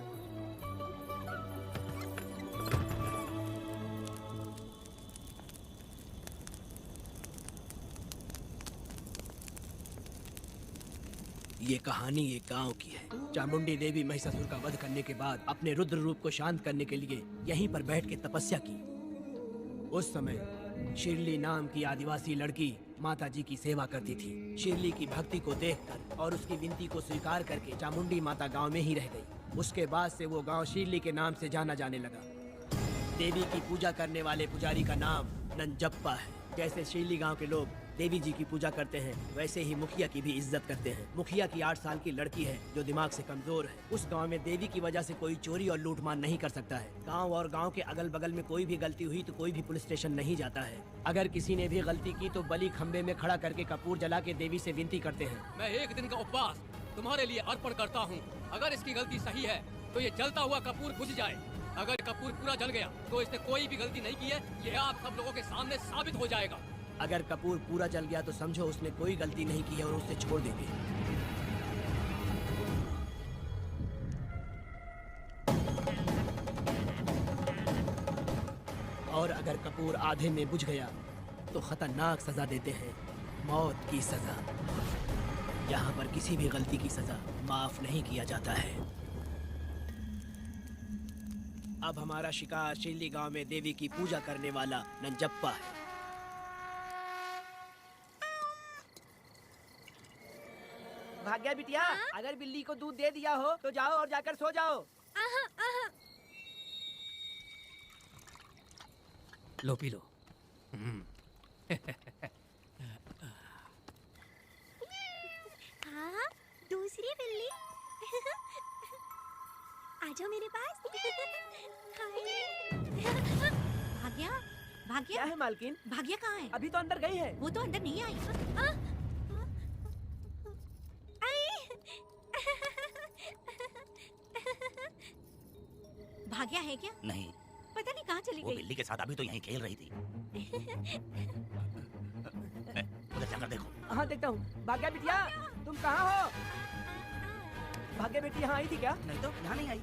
ये कहानी एक गांव की है। चामुंडी देवी महिषासुर का वध करने के बाद अपने रुद्र रूप को शांत करने के लिए यहीं पर बैठ के तपस्या की। उस समय शिरली नाम की आदिवासी लड़की माता जी की सेवा करती थी। शिरली की भक्ति को देखकर और उसकी विनती को स्वीकार करके चामुंडी माता गांव में ही रह गई। उसके बाद से वो गांव शिरली के नाम से जाना जाने लगा। देवी की पूजा करने वाले पुजारी का नाम नंजप्पा है। जैसे शिरली गांव के लोग देवी जी की पूजा करते हैं, वैसे ही मुखिया की भी इज्जत करते हैं। मुखिया की 8 साल की लड़की है जो दिमाग से कमजोर है। उस गांव में देवी की वजह से कोई चोरी और लूटमार नहीं कर सकता है। गांव और गांव के अगल बगल में कोई भी गलती हुई तो कोई भी पुलिस स्टेशन नहीं जाता है। अगर किसी ने भी गलती की तो बलि खंबे में खड़ा करके कपूर जला के देवी से विनती करते हैं। मैं एक दिन का उपवास तुम्हारे लिए अर्पण करता हूँ। अगर इसकी गलती सही है तो ये जलता हुआ कपूर बुझ जाए। अगर कपूर पूरा जल गया तो इसने कोई भी गलती नहीं की है, ये आप सब लोगों के सामने साबित हो जाएगा। अगर कपूर पूरा जल गया तो समझो उसने कोई गलती नहीं की है और उसे छोड़ देंगे। और अगर कपूर आधे में बुझ गया तो खतरनाक सजा देते हैं, मौत की सजा। यहाँ पर किसी भी गलती की सजा माफ नहीं किया जाता है। अब हमारा शिकार शिरली गांव में देवी की पूजा करने वाला नंजप्पा है। भाग्या बिटिया, अगर बिल्ली को दूध दे दिया हो तो जाओ और जाकर सो जाओ। लो पी लो। हाँ, दूसरी बिल्ली। आजो मेरे पास। भाग्या, भाग्या क्या है मालकिन? भाग्या कहाँ है? अभी तो अंदर गई है। वो तो अंदर नहीं आई। भाग्या है क्या? नहीं, पता नहीं कहाँ चली वो गई। बिल्ली के साथ अभी तो यहीं खेल रही थी। उधर जाकर देखो। हाँ देखता हूँ। भाग्या बिटिया, तुम कहाँ हो? भाग्या बेटी यहाँ आई थी क्या? नहीं तो यहाँ नहीं आई।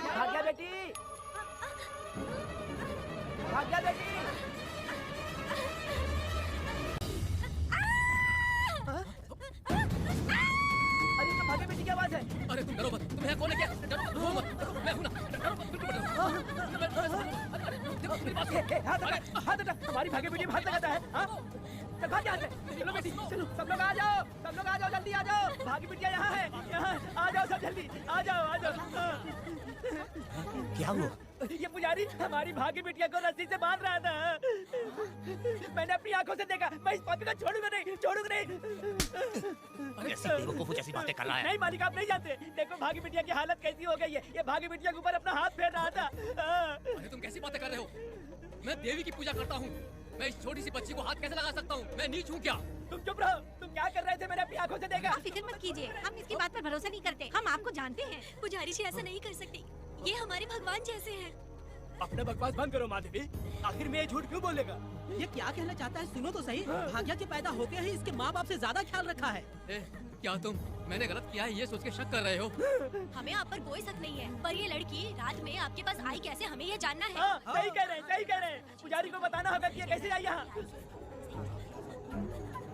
भाग्या बेटी, भाग्या बेटी। अरे तो भाग्या बेटी की आवाज है। अरे तुम डरो मत, तुम यहाँ कौन है? क्या डरो मत, मैं हूँ ना। डरो मत, बिल्कुल मत डरो। हाथ हटा, हमारी भाग्य बेटी हाथ लगाता है। हाँ? चल भाग यहाँ से। चलो बेटी, चलो सब लोग आ जाओ, सब लोग आ जाओ, जल्दी आ जाओ। भाग्य बिटिया यहाँ है, यहाँ आ जाओ सब जल्दी, आ जाओ, आ जाओ। क्या हुआ? ये पुजारी हमारी भाग्य बिटिया को रस्सी से बांध रहा था। मैंने मैंने अपनी आंखों से देखा। मैं इस पापी को छोड़ूंगा नहीं, छोड़ूंगा नहीं। कैसी बेवकूफों जैसी बातें कर रहा है। नहीं मालिक, आप नहीं जानते। देखो भागी बिटिया की हालत कैसी हो गई है। ये भागी बिटिया के ऊपर अपना हाथ फेर रहा था। अरे तुम कैसी बातें कर रहे हो? मैं देवी की पूजा करता हूँ। मैं इस छोटी सी बच्ची को हाथ कैसे लगा सकता हूँ? मैं नीच हूँ क्या? तुम चुप रहो। तुम क्या कर रहे थे? मैंने अपनी आंखों से देखा। आप फिक्र मत कीजिए, हम इसकी बात पर भरोसा नहीं करते। हम आपको जानते हैं। पुजारी जी ऐसा नहीं कर सकती। ये हमारे भगवान जैसे हैं। अपना बकवास बंद करो माधवी। आखिर में ये झूठ क्यों बोलेगा? ये क्या कहना चाहता है? सुनो तो सही। भाग्या के पैदा होते ही इसके माँ बाप से ज्यादा ख्याल रखा है। क्या तुम मैंने गलत किया है ये सोच के शक कर रहे हो? हमें आप पर कोई शक नहीं है, पर ये लड़की रात में आपके पास आई कैसे, हमें ये जानना है। सही कह रहे हैं, सही कह रहे हैं। पुजारी को बताना होगा कि ये कैसे आई यहाँ।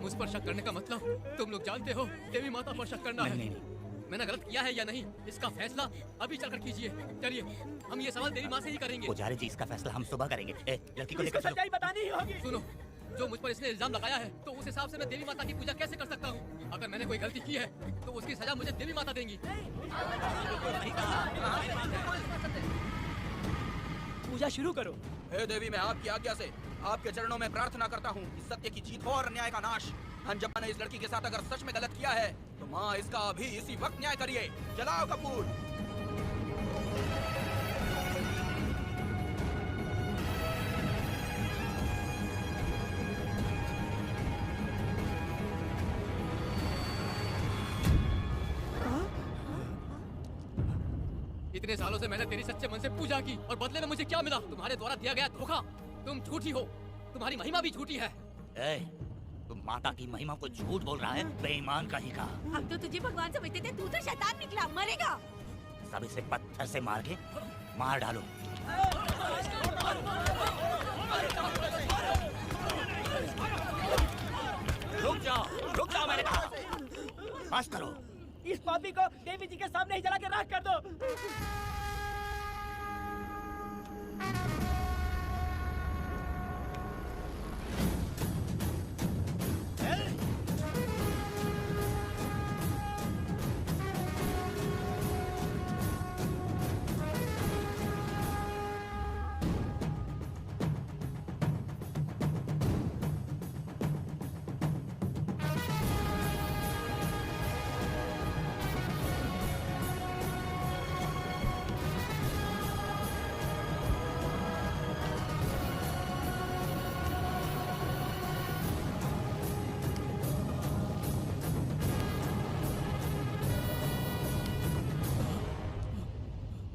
मुझ पर शक करने का मतलब तुम लोग जानते हो देवी माता पर शक करना है। मैंने गलत किया है या नहीं, इसका फैसला अभी चलकर कीजिए। चलिए हम ये सवाल देवी माँ से ही करेंगे। पुजारी जी इसका फैसला हम सुबह करेंगे। लड़की को लेकर चलो। सच्चाई बतानी ही होगी। सुनो, जो मुझ पर इसने इल्जाम लगाया है तो उस हिसाब से मैं देवी माता की पूजा कैसे कर सकता हूँ? अगर मैंने कोई गलती की है तो उसकी सजा मुझे देवी माता देंगी। पूजा शुरू करो। हे देवी, मैं आपकी आज्ञा से आपके चरणों में प्रार्थना करता हूँ कि सत्य की जीत हो और अन्याय का नाश। अंजम्मा ने इस लड़की के साथ अगर सच में गलत किया है तो माँ इसका अभी इसी वक्त न्याय करिए। जलाओ कपूर। इतने सालों से मैंने तेरी सच्चे मन से पूजा की और बदले में मुझे क्या मिला? तुम्हारे द्वारा दिया गया धोखा। तुम झूठी हो, तुम्हारी महिमा भी झूठी है। तुम माता की महिमा को झूठ बोल रहा है, बेईमान कहीं का। हम तो तुझे भगवान समझते थे, तू तो शैतान निकला, मरेगा। सब इसे पत्थर से मार के मार डालो। रुक जाओ मैंने कहा। बस करो। इस पापी को देवी जी के सामने ही जला के राख कर दो।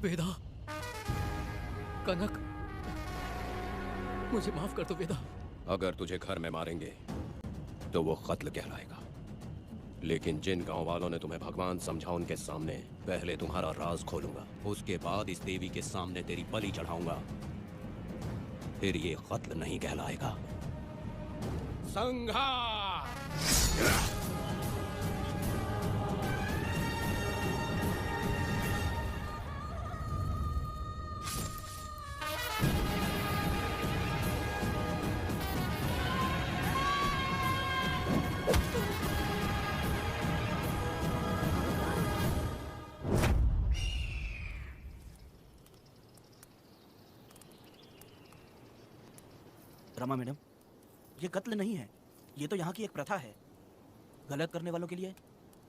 वेदा, कनक, मुझे माफ कर दो वेदा। अगर तुझे घर में मारेंगे तो वो कत्ल कहलाएगा, लेकिन जिन गांव वालों ने तुम्हें भगवान समझा उनके सामने पहले तुम्हारा राज खोलूंगा, उसके बाद इस देवी के सामने तेरी बलि चढ़ाऊंगा, फिर ये कत्ल नहीं कहलाएगा। संघार! रमा मैडम, ये कत्ल नहीं है, ये तो यहाँ की एक प्रथा है। गलत करने वालों के लिए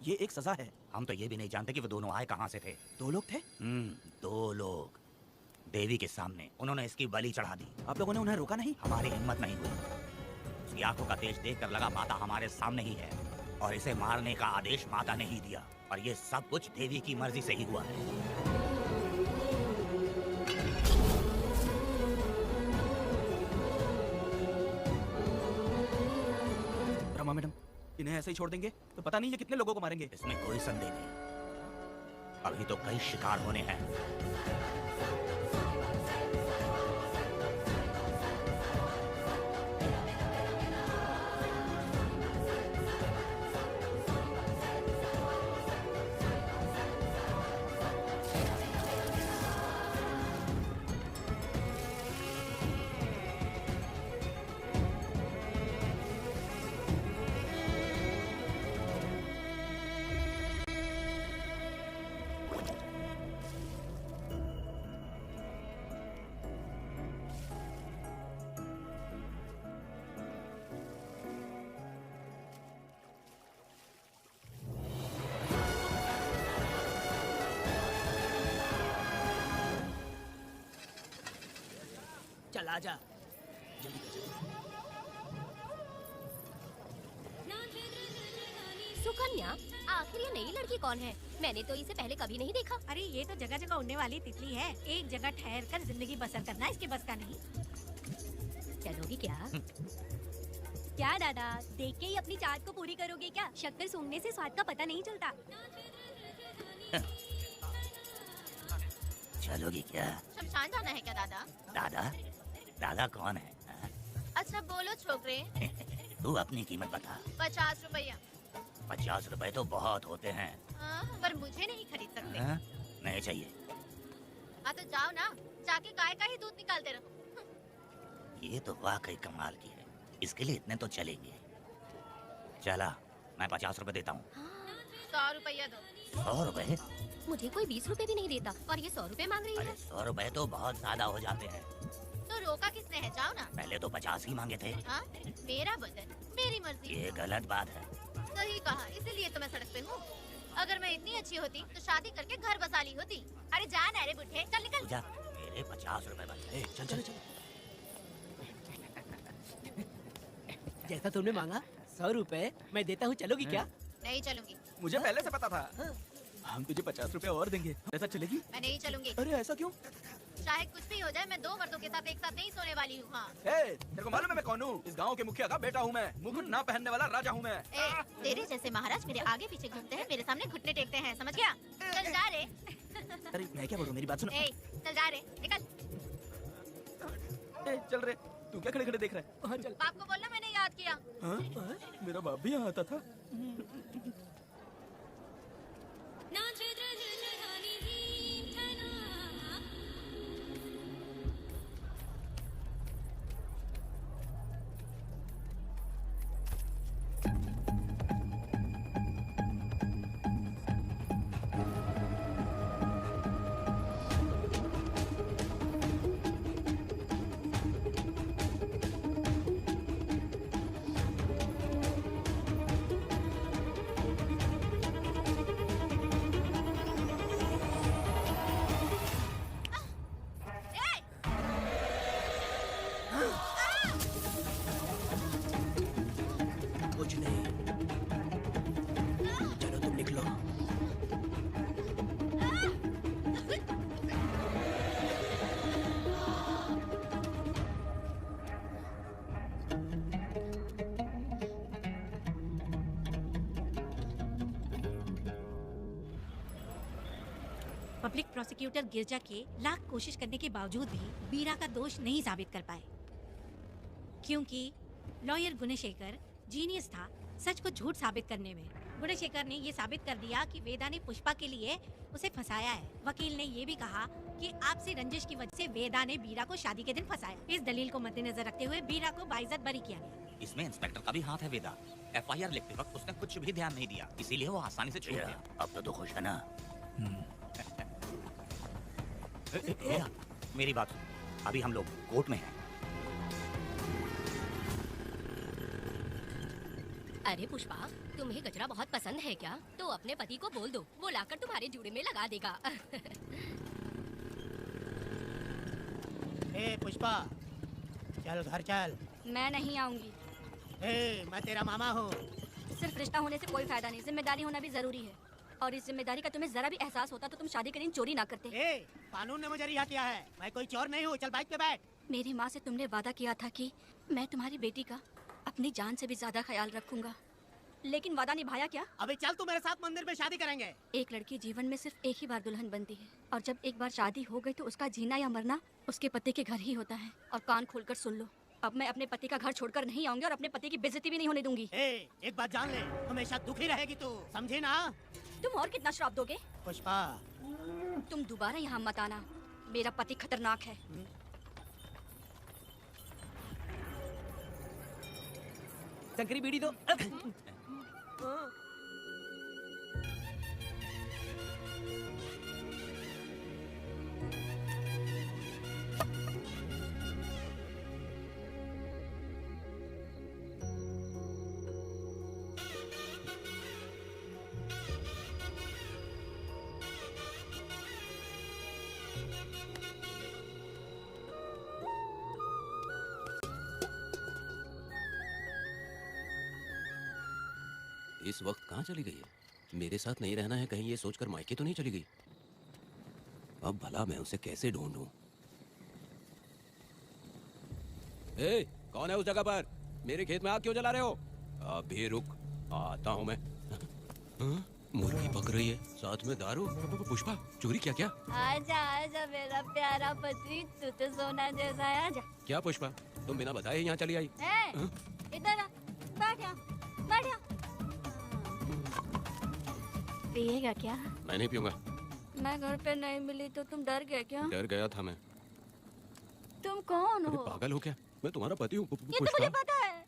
ये एक सजा है। हम तो ये भी नहीं जानते कि वो दोनों आए कहाँ से थे। 2 लोग थे? 2 लोग देवी के सामने। उन्होंने इसकी बलि चढ़ा दी। आप लोगों ने उन्हें रोका नहीं? हमारी हिम्मत नहीं हुई। उसकी आंखों का तेज देखकर लगा माता हमारे सामने ही है और इसे मारने का आदेश माता ने ही दिया, और ये सब कुछ देवी की मर्जी से ही हुआ है। रमा मैडम, इन्हें ऐसे ही छोड़ देंगे तो पता नहीं ये कितने लोगों को मारेंगे। इसमें कोई संदेह नहीं, अभी तो कई शिकार होने हैं। चल आजा। सुकन्या, आखिर ये नई लड़की कौन है? मैंने तो इसे पहले कभी नहीं देखा। अरे ये तो जगह जगह उड़ने वाली तितली है। एक जगह ठहर कर जिंदगी बसर करना इसके बस का नहीं। चलोगी क्या? क्या दादा, देख के ही अपनी चाट को पूरी करोगे क्या? शक्कर सूंघने से स्वाद का पता नहीं चलता। चलोगी क्या? शमशान जाना है क्या दादा? दादा? दादा कौन है? अच्छा बोलो छोकरे। तू अपनी कीमत बता। 50 रुपया। 50 रुपए तो बहुत होते हैं। पर मुझे नहीं खरीद सकते। नहीं चाहिए। हाँ तो जाओ ना, जाके गाय का ही दूध निकालते रहो। ये तो वाकई कमाल की है। इसके लिए इतने तो चलेंगे। चला, मैं 50 रुपए देता हूँ। 100 रुपया दो। 100 रुपए? मुझे कोई 20 रुपए भी नहीं देता और ये 100 रुपए मांग रही है। 100 रुपए तो बहुत ज्यादा हो जाते हैं। तो रोका किसने है? जाओ ना। पहले तो 50 ही मांगे थे। हाँ? मेरा बदन, मेरी मर्जी। ये गलत बात है। सही कहा, इसीलिए तो मैं सड़क पे हूँ। अगर मैं इतनी अच्छी होती तो शादी करके घर बसा ली होती। अरे जा ना रे बुढ़े, चल निकल। जा, मेरे 50 रुपए बन गए। चल चल चल। जैसा तुमने मांगा 100 रुपए मैं देता हूँ, चलोगी क्या? नहीं चलूंगी। मुझे पहले से पता था। हम तुझे 50 रुपए और देंगे। ऐसा चलेगी? मैं नहीं चलूंगी। अरे ऐसा क्यों? चाहे कुछ भी हो जाए, मैं 2 मर्दों के साथ एक साथ नहीं सोने वाली हूँ। हाँ। तेरे को मालूम है मैं कौन हूँ? इस गांव के मुखिया का बेटा हूँ मैं। मुकुट ना पहनने वाला राजा हूँ मैं। तेरे जैसे महाराज मेरे आगे पीछे घूमते हैं, मेरे सामने घुटने टेकते हैं, समझ गया? चल जा रे। अरे मैं क्या बोलूँ, मेरी बात सुनो। चल जा रे, निकल। चल रे, तू क्या खड़े खड़े देख रहा है? बाप को बोलना मैंने याद किया। मेरा बाप भी यहाँ आता था। कुछ नहीं, चलो तुम निकलो। पब्लिक प्रोसिक्यूटर गिरजा के लाख कोशिश करने के बावजूद भी बीरा का दोष नहीं साबित कर पाए, क्योंकि लॉयर गुणशेखर जीनियस था सच को झूठ साबित करने में। गुणशेखर ने ये साबित कर दिया कि वेदा ने पुष्पा के लिए उसे फंसाया है। वकील ने ये भी कहा कि आपसी रंजिश की वजह से वेदा ने बीरा को शादी के दिन फंसाया। इस दलील को मद्देनजर रखते हुए बीरा को बाइज्जत बरी किया गया। इसमें इंस्पेक्टर का भी हाथ है वेदा। FIR लिखते वक्त उसने कुछ भी ध्यान नहीं दिया, इसीलिए वो आसानी से छूट गया। अब तो खुश है ना? मेरी बात सुन, अभी हम लोग कोर्ट में हैं। अरे पुष्पा, तुम्हें गजरा बहुत पसंद है क्या? तो अपने पति को बोल दो, वो लाकर तुम्हारे जूड़े में लगा देगा। ए पुष्पा, चल घर चल। मैं नहीं आऊंगी। मैं तेरा मामा हूँ। सिर्फ रिश्ता होने से कोई फायदा नहीं, जिम्मेदारी होना भी जरूरी है। और इस जिम्मेदारी का तुम्हें जरा भी एहसास होता तो तुम शादी के दिन चोरी ना करते। कानून ने मुझे रिहा किया है, मैं कोई चोर नहीं हूँ। चल बाइक पे बैठ। मेरी माँ से तुमने वादा किया था कि मैं तुम्हारी बेटी का अपनी जान से भी ज्यादा ख्याल रखूंगा, लेकिन वादा निभाया क्या? अबे चल, तू मेरे साथ मंदिर में शादी करेंगे। एक लड़की जीवन में सिर्फ एक ही बार दुल्हन बनती है, और जब एक बार शादी हो गई तो उसका जीना या मरना उसके पति के घर ही होता है। और कान खोलकर सुन लो, अब मैं अपने पति का घर छोड़कर नहीं आऊंगी और अपने पति की बेइज्जती भी नहीं होने दूंगी। एक बात जान ले, हमेशा दुखी रहेगी तू, समझी ना? तुम और कितना श्राप दोगे? पुष्पा, तुम दोबारा यहाँ मत आना, मेरा पति खतरनाक है। शंकरी बीड़ी दो। इस वक्त कहाँ चली गई है? मेरे साथ नहीं रहना है कहीं ये सोचकर मायके तो नहीं चली गई? अब भला मैं उसे कैसे ढूंढूं? ए, कौन है उस जगह पर? मेरे खेत में आग क्यों जला रहे हो? अभी रुक, आता हूँ मैं। हाँ? मुर्गी पक रही है, साथ में दारू। पुष्पा, चोरी क्या? क्या आजा आजा मेरा प्यारा पति, तू तो सोना जैसा है, आजा। क्या पुष्पा, तुम बिना बताए यहाँ चली आई? इधर आ, बैठ यहाँ, बैठ यहाँ। पिएगा क्या? मैं नहीं पीऊंगा। मैं घर पे नहीं मिली तो तुम डर गए क्या? डर गया था मैं। तुम कौन हो? पागल हो क्या? मैं तुम्हारा पति हूँ। ये तो मुझे पता है।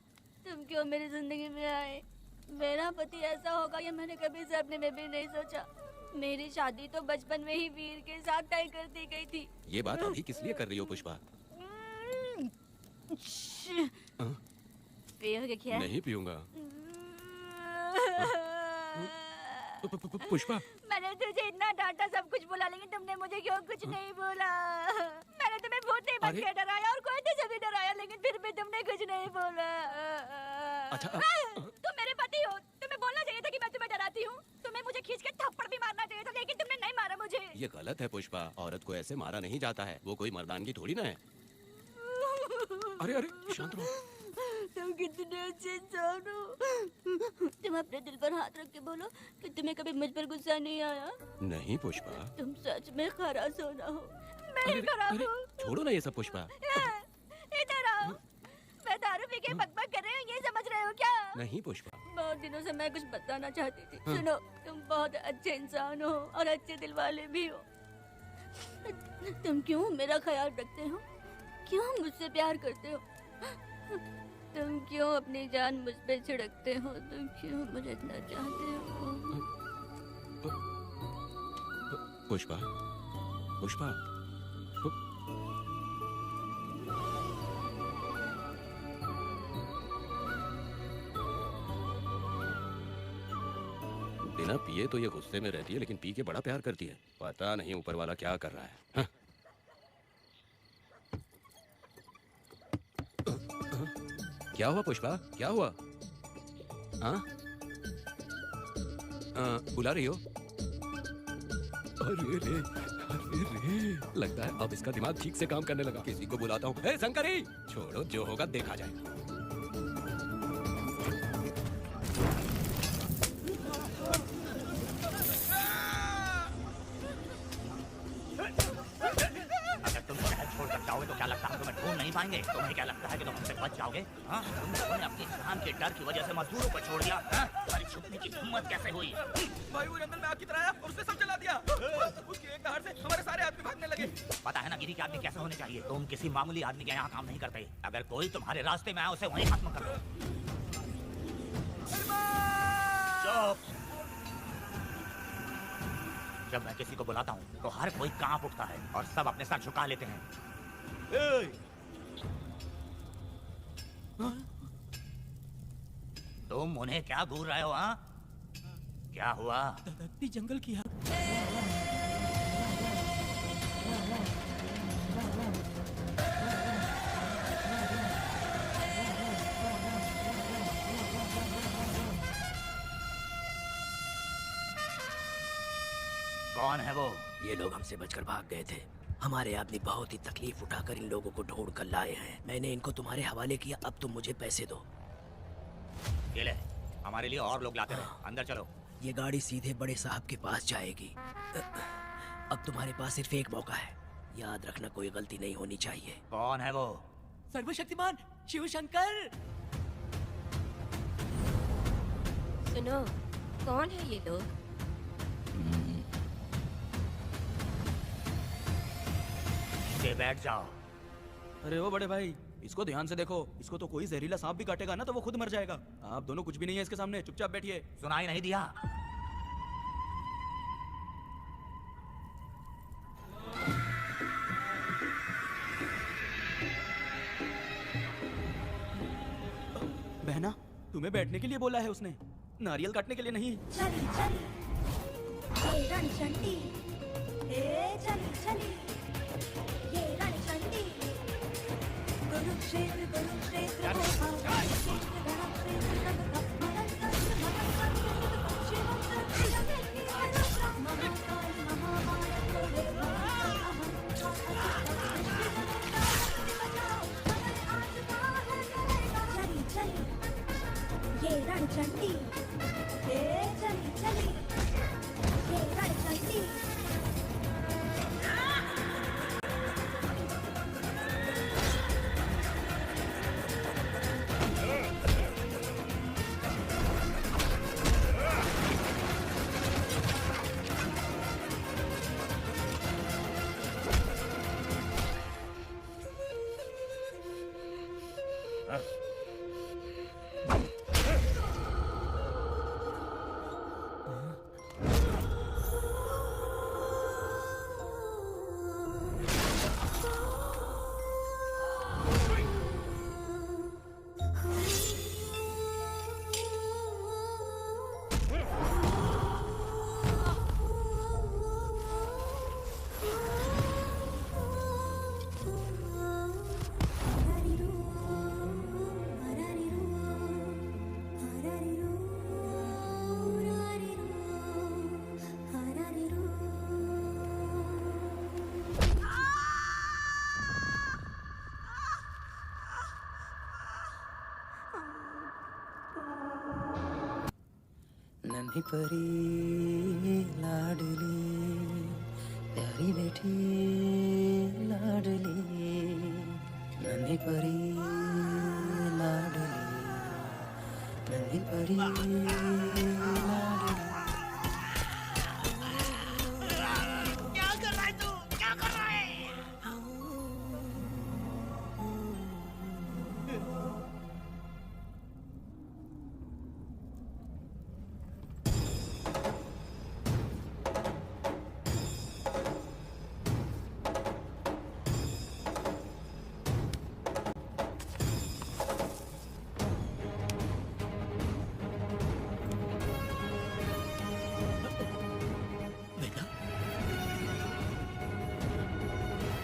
तुम क्यों मेरी जिंदगी में आए? मेरा पति ऐसा होगा ये मैंने कभी सपने में भी नहीं सोचा। मेरी शादी तो बचपन में ही वीर के साथ तय कर दी गई थी। ये बात अभी किस लिए कर रही हो पुष्पा? पियोगे क्या? नहीं पीऊंगा। पुष्पा, मैंने तुझे इतना डांटा, सब कुछ बोला, लेकिन तुमने मुझे क्यों कुछ नहीं बोला? मैंने तुम्हें भूत नहीं बन के डराया और कोई से भी डराया, लेकिन फिर भी तुमने कुछ नहीं बोला। अच्छा, तुम मेरे पति हो, तुम्हें बोलना चाहिए था कि मैं तुम्हें डराती हूँ। तुम्हें मुझे खींच के थप्पड़ भी मारना चाहिए था, लेकिन तुमने नहीं मारा मुझे। ये गलत है पुष्पा, औरत को ऐसे मारा नहीं जाता है, वो कोई मर्दानगी थोड़ी ना है। अरे अरे शांत रहो। तुम कितने अच्छे इंसान हो। तुम अपने दिल पर हाथ रख के बोलो कि तुम्हें कभी मुझ पर गुस्सा नहीं आया। नहीं पुष्पा, तुम सच में खरा सोना हो। मैं खराब हूँ। छोड़ो ना ये सब पुष्पा। इधर आओ। मैं दारू पी के बकबक कर रही हूँ, ये समझ रहे हो क्या? नहीं पुष्पा। बहुत दिनों से मैं कुछ बताना चाहती थी। सुनो, तुम बहुत अच्छे इंसान हो और अच्छे दिल वाले भी हो। तुम क्यों मेरा ख्याल रखते हो? क्यों मुझसे प्यार करते हो? तुम क्यों अपनी जान मुझ पे छिड़कते हो? तुम क्यों मुझे इतना चाहते हो? पुष्पा, पुष्पा, बिना पिए तो ये गुस्से में रहती है, लेकिन पी के बड़ा प्यार करती है। पता नहीं ऊपर वाला क्या कर रहा है। हाँ? क्या हुआ पुष्पा, क्या हुआ? हाँ? बुला रही हो? अरे रे, अरे रे, लगता है अब इसका दिमाग ठीक से काम करने लगा। किसी को बुलाता हूँ। ए शंकरी, छोड़ो, जो होगा देखा जाएगा। तो क्या लगता है तुम्हें ढूंढ नहीं पाएंगे? तुम्हें क्या लगता है कि तुम हमसे बच जाओगे? हाँ? तुम लोगों ने अपनी जान के डर की वजह से मजदूरों को छोड़ दिया। तुम्हारी छुपने की हिम्मत कैसे हुई? भाई वो जंगल में आग की तरह आया और उसने सब जला दिया। उसकी एक दहाड़ से हमारे सारे आदमी भागने लगे। पता है ना गिरी के आदमी कैसे होने चाहिए? तुम किसी मामूली आदमी के यहाँ काम नहीं करते। अगर कोई तुम्हारे रास्ते में आए उसे वहीं खत्म कर दो। चुप। जब मैं किसी को बुलाता हूँ तो हर कोई कांप उठता है और सब अपने सर झुका लेते हैं। तुम उन्हें क्या घूर रहे हो? हाँ, क्या हुआ? दादाजी जंगल की आग। कौन है वो? ये लोग हमसे बचकर भाग गए थे। हमारे आदमी बहुत ही तकलीफ उठाकर इन लोगों को ढूंढ कर लाए हैं। मैंने इनको तुम्हारे हवाले किया, अब तुम मुझे पैसे दो। ये ले, हमारे लिए और लोग लाते रहे। अंदर चलो। ये गाड़ी सीधे बड़े साहब के पास जाएगी। अब तुम्हारे पास सिर्फ एक मौका है, याद रखना कोई गलती नहीं होनी चाहिए। कौन है वो? सर्वशक्तिमान शिव शंकर। सुनो, कौन है ये लोग? बैठ जाओ। अरे ओ बड़े भाई, इसको ध्यान से देखो। इसको तो कोई जहरीला सांप भी काटेगा ना तो वो खुद मर जाएगा। आप दोनों कुछ भी नहीं है इसके सामने, चुपचाप बैठिए। सुनाई नहीं दिया? बहना, तुम्हें बैठने के लिए बोला है उसने, नारियल काटने के लिए नहीं। चली चली ये रानी चंडी, चली चली ये रानी चंडी, कुरुक्षेत्र कुरुक्षेत्र ये रणचंडी ये चली चली ये रणचंडी नन्ही परी लाडली प्यारी बेटी लाडली नन्ही परी लाडली नन्ही परी लाडली। क्या कर रहा है तू? क्या कर रहा है?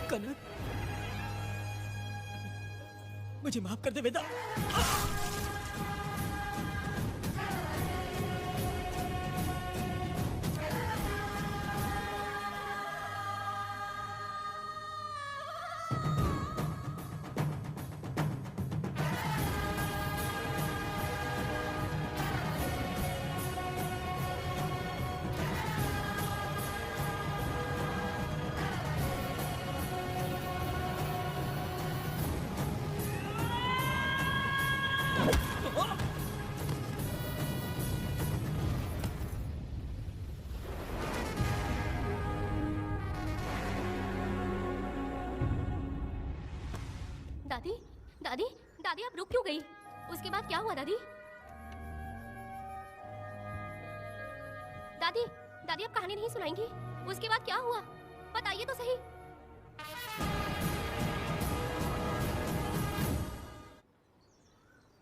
कनक, मुझे माफ कर दे वेदा। दादी दादी दादी आप रुक क्यों गई? उसके बाद क्या हुआ दादी? दादी दादी आप कहानी नहीं सुनाएंगी? उसके बाद क्या हुआ बताइए तो सही।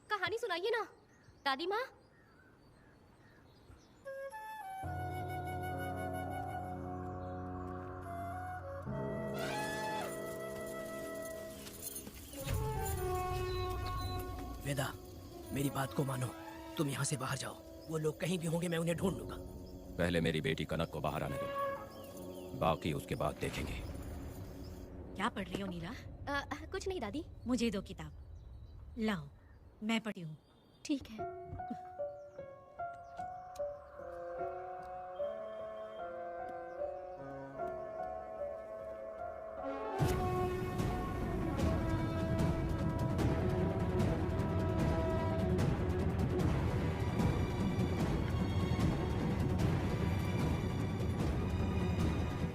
कहानी सुनाइए ना दादी माँ। वेदा, मेरी बात को मानो, तुम यहाँ से बाहर जाओ। वो लोग कहीं भी होंगे, मैं उन्हें ढूंढ लूंगा। पहले मेरी बेटी कनक को बाहर आने दो, बाकी उसके बाद देखेंगे। क्या पढ़ रही हो नीला? कुछ नहीं दादी। मुझे दो किताब लाओ, मैं पढ़ती हूँ। ठीक है।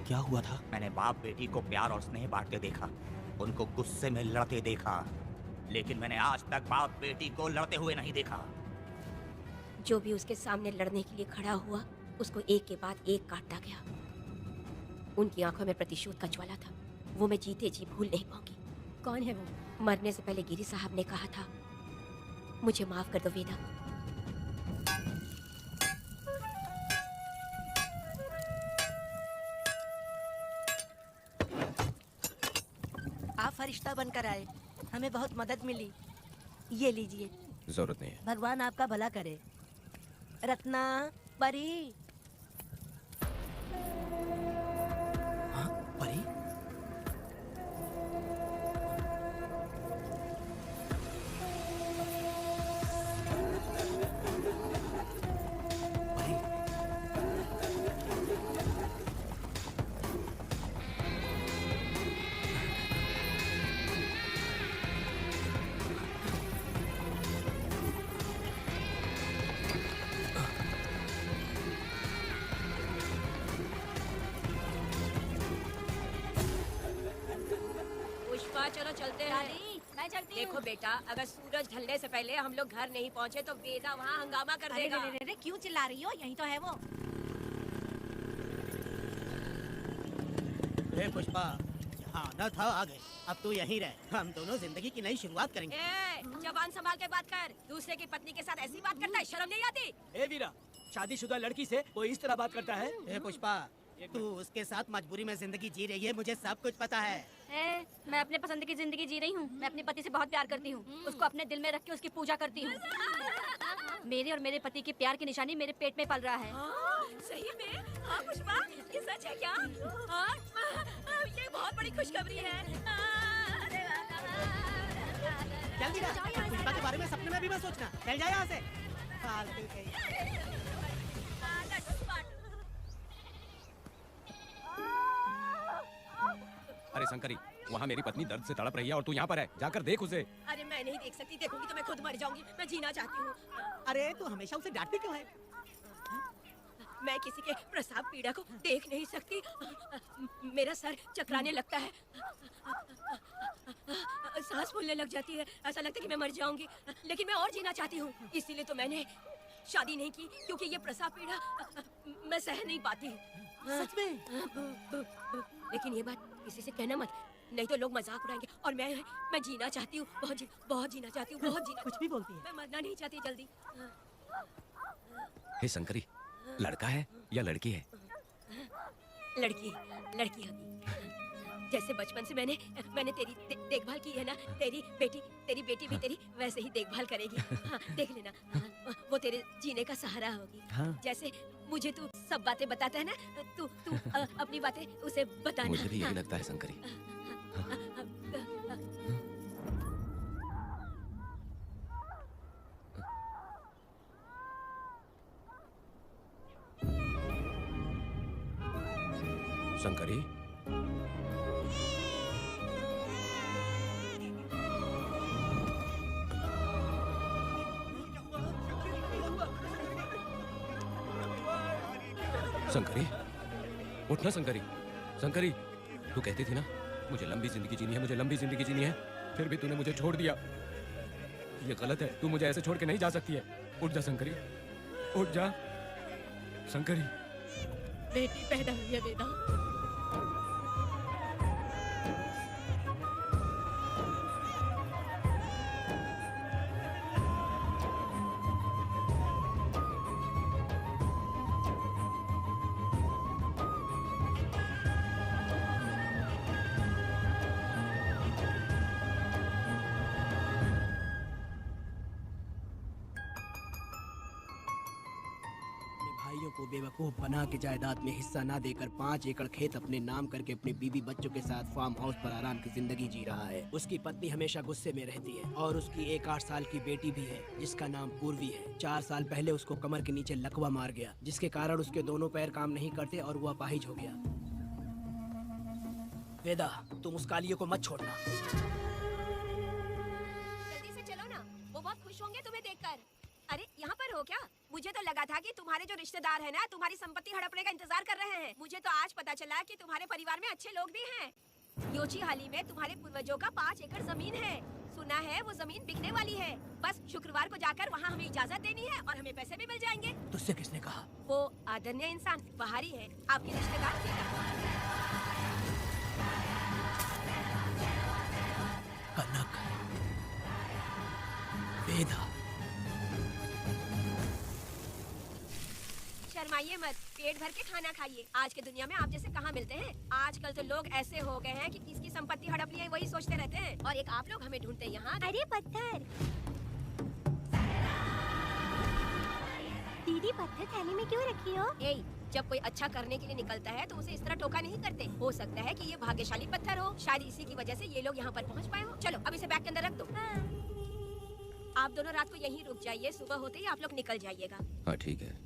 क्या हुआ था? मैंने बाप बेटी को प्यार और स्नेह बांटते देखा, उनको गुस्से में लड़ते देखा, लेकिन मैंने आज तक बाप बेटी को लड़ते हुए नहीं देखा। जो भी उसके सामने लड़ने के लिए खड़ा हुआ, उसको एक के बाद एक काटता गया। उनकी आंखों में प्रतिशोध का ज्वाला था, वो मैं जीते जी भूल नहीं पाऊंगी। कौन है वो? मरने से पहले गिरी साहब ने कहा था, मुझे माफ कर दो वेदा। आप फरिश्ता बनकर आए, हमें बहुत मदद मिली। ये लीजिए। जरूरत नहीं है। भगवान आपका भला करे। रत्ना, परी। हाँ, परी? चलते हैं। मैं चलती देखो बेटा, अगर सूरज ढलने से पहले हम लोग घर नहीं पहुँचे तो वेदा वहाँ हंगामा कर अरे देगा। रे रे रे, क्यों चिल्ला रही हो? यही तो है वो। पुष्पा, आना था आ गए। अब तू यहीं रह, हम दोनों जिंदगी की नई शुरुआत करेंगे। जबान संभाल के बात कर। दूसरे की पत्नी के साथ ऐसी बात करता है, शर्म नहीं आती? ए वीरा, शादीशुदा लड़की से कोई इस तरह बात करता है? ए पुष्पा, तू उसके साथ मजबूरी में जिंदगी जी रही है, मुझे सब कुछ पता है। मैं अपने पसंद की जिंदगी जी रही हूँ। मैं अपने पति से बहुत प्यार करती हूँ। उसको अपने दिल में रख के उसकी पूजा करती हूँ। मेरे और मेरे पति के प्यार की निशानी मेरे पेट में पल रहा है। सही में? हाँ पुष्पा, ये सच है क्या? हाँ, ये बहुत बड़ी खुशखबरी है। जल्दी जा, पुष्पा के बारे में सपने में भी मत सोचना। चल जा यहाँ से। फालतू कहीं। अरे शंकरी, वहाँ मेरी पत्नी दर्द से तड़प रही है और तू यहाँ पर है। जाकर देख उसे। अरे मैं नहीं देख सकती, देखूंगी तो मैं खुद मर जाऊंगी। मैं जीना चाहती हूँ। अरे तू हमेशा उसे डांटती क्यों है? मैं किसी के प्रसाव पीड़ा को देख नहीं सकती। मेरा सर चकराने लगता है, सांस फूलने लग जाती है, ऐसा लगता है कि मैं मर जाऊंगी। लेकिन मैं और जीना चाहती हूँ, इसीलिए तो मैंने शादी नहीं की, क्योंकि ये प्रसाव पीड़ा मैं सह नहीं पाती। सच में? लेकिन ये बात किसी से कहना मत, नहीं तो लोग मजाक उड़ाएंगे। और मैं जीना चाहती हूँ, बहुत जीना चाहती हूँ, बहुत जीना। कुछ भी बोलती है। मैं मरना नहीं चाहती जल्दी। हे शंकरी, लड़का है या लड़की है? लड़की होगी। जैसे बचपन से मैंने तेरी देखभाल की है ना, तेरी बेटी भी तेरी वैसे ही देखभाल करेगी। हाँ, देख लेना। हाँ, वो तेरे जीने का सहारा होगी। हाँ। जैसे मुझे तू सब बातें बताता है ना, तू अपनी बातें उसे बताना। मुझे भी यही लगता है शंकरी। शंकरी, शंकरी, उठना शंकरी। शंकरी, तू कहती थी ना मुझे लंबी जिंदगी जीनी है, मुझे लंबी जिंदगी जीनी है, फिर भी तूने मुझे छोड़ दिया। ये गलत है, तू मुझे ऐसे छोड़ के नहीं जा सकती है। उठ जा शंकरी, उठ जा शंकरी। बेटी पैदा हुई है वेदा। को बेवकूफ बना के जायदाद में हिस्सा ना देकर 5 एकड़ खेत अपने नाम करके अपने बीवी बच्चों के साथ फार्म हाउस पर आराम की जिंदगी जी रहा है। उसकी पत्नी हमेशा गुस्से में रहती है और उसकी एक 8 साल की बेटी भी है जिसका नाम पूर्वी है। 4 साल पहले उसको कमर के नीचे लकवा मार गया, जिसके कारण उसके दोनों पैर काम नहीं करते और वो अपाहिज हो गया। वेदा, तुम उस कालिये को मत छोड़ना। जल्दी से चलो ना, वो बहुत खुश होंगे तुम्हें देखकर। अरे यहाँ पर हो क्या? मुझे तो लगा था कि तुम्हारे जो रिश्तेदार हैं ना, तुम्हारी संपत्ति हड़पने का इंतजार कर रहे हैं। मुझे तो आज पता चला कि तुम्हारे परिवार में अच्छे लोग भी हैं। योची हाली में तुम्हारे पूर्वजों का 5 एकड़ जमीन है। सुना है वो जमीन बिकने वाली है। बस शुक्रवार को जाकर वहाँ हमें इजाजत देनी है और हमें पैसे भी मिल जाएंगे। तुझसे किसने कहा? वो आदरणीय इंसान बाहरी है, आपके रिश्तेदार थे। कनक, वेदा, शर्माइए मत, पेट भर के खाना खाइए। आज के दुनिया में आप जैसे कहाँ मिलते हैं। आजकल तो लोग ऐसे हो गए हैं कि किसकी संपत्ति हड़प ली है वही सोचते रहते हैं, और एक आप लोग हमें ढूंढते हैं यहाँ। अरे पत्थर, दीदी पत्थर थैली में क्यों रखी हो? जब कोई अच्छा करने के लिए निकलता है तो उसे इस तरह टोका नहीं करते। हो सकता है कि ये भाग्यशाली पत्थर हो, शायद इसी की वजह से ये लोग यहाँ पर पहुँच पाए हो। चलो अब इसे बैग के अंदर रख दो। आप दोनों रात को यहीं रुक जाइए, सुबह होते ही आप लोग निकल जाइएगा। हाँ ठीक है।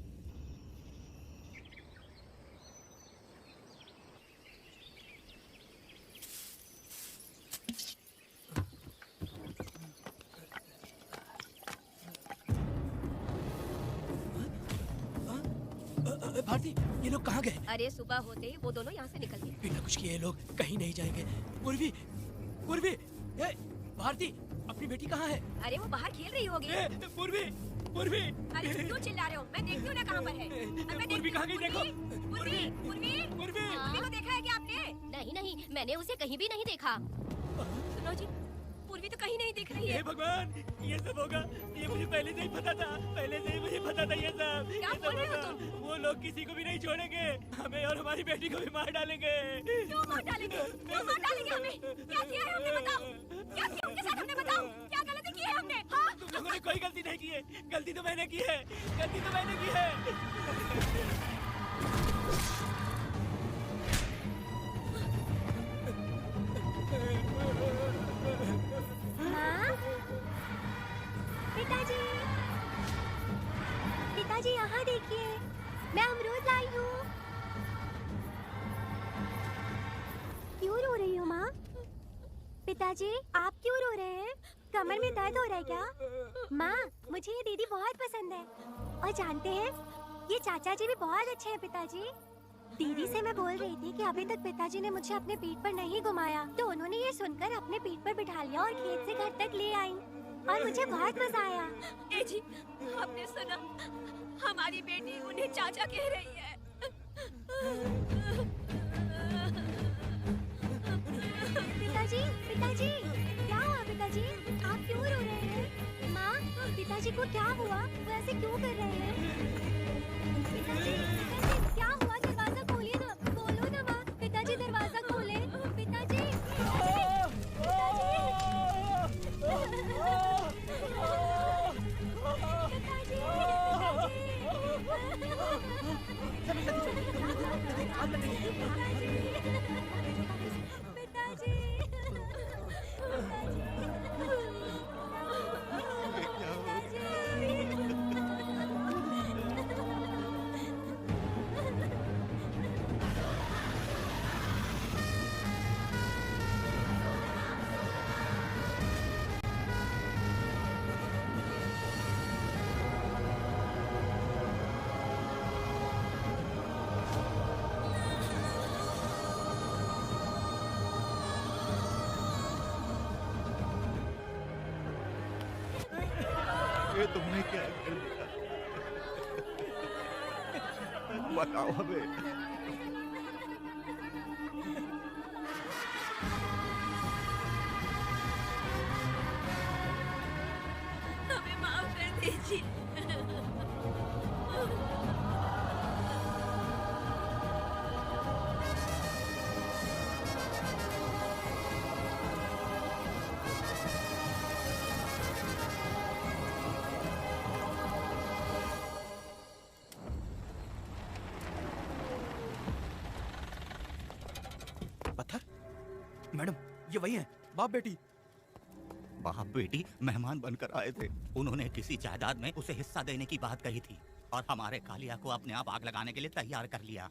भारती, ये लोग कहाँ गए? अरे सुबह होते ही वो दोनों यहाँ से निकल गए। बिना कुछ किए ये लोग कहीं नहीं जाएंगे। पूर्वी, पूर्वी, भारती, अपनी बेटी कहाँ है? अरे वो बाहर खेल रही होगी। पूर्वी, पूर्वी। अरे तुम क्यों चिल्ला रहे हो? मैं देखती हूँ ना कहाँ पर है। पूर्वी कहाँ गई देखो? पूर्वी, पूर्वी, पूर्वी को देखा है क्या आपने? नहीं नहीं, मैंने उसे कहीं भी नहीं देखा। सुनो जी, पूर्वी तो कहीं नहीं दिख रही है। हे भगवान, ये सब होगा, ये मुझे पहले से ही पता था, पहले से ही मुझे पता था ये सब। क्या बोल रहे हो तुम? वो लोग किसी को भी नहीं छोड़ेंगे, हमें और हमारी बेटी को भी मार डालेंगे। क्यों मार डालेंगे? क्यों मार डालेंगे हमें? क्या किया है हमने बताओ? क्या किया उनके साथ हमने बताओ? क्या गलती की है हमने? हाँ? तुम लोगों ने कोई गलती नहीं की है, गलती तो मैंने की है, गलती तो मैंने की है। पिताजी, पिताजी यहाँ देखिए, मैं अमरूद लाई हूँ। क्यों रो रही हो माँ? पिताजी, आप क्यों रो रहे हैं? कमर में दर्द हो रहा है क्या? माँ, मुझे ये दीदी बहुत पसंद है। और जानते हैं, ये चाचा जी भी बहुत अच्छे हैं पिताजी। दीदी से मैं बोल रही थी कि अभी तक पिताजी ने मुझे अपने पीठ पर नहीं घुमाया, तो उन्होंने ये सुनकर अपने पीठ पर बिठा लिया और खेत से घर तक ले आई और मुझे बहुत मजा आया। ए जी, आपने सुना? हमारी बेटी उन्हें चाचा कह रही है। पिताजी, पिताजी, क्या हुआ पिताजी? आप क्यों रो रहे हैं? माँ, पिताजी को क्या हुआ? वो ऐसे क्यों कर रहे हैं? पिताजी, पिताजी, क्या हुआ? दरवाजा खोलिए ना, बोलो ना माँ। पिताजी दरवाजा खोले, पिताजी। ये तुमने क्या कर दिया? बताओ हमें। हमें माफ कर दीजिए। मैडम, ये वही है, बाप बेटी। बाप बेटी मेहमान बनकर आए थे। उन्होंने किसी जायदाद में उसे हिस्सा देने की बात कही थी और हमारे कालिया को अपने आप आग लगाने के लिए तैयार कर लिया।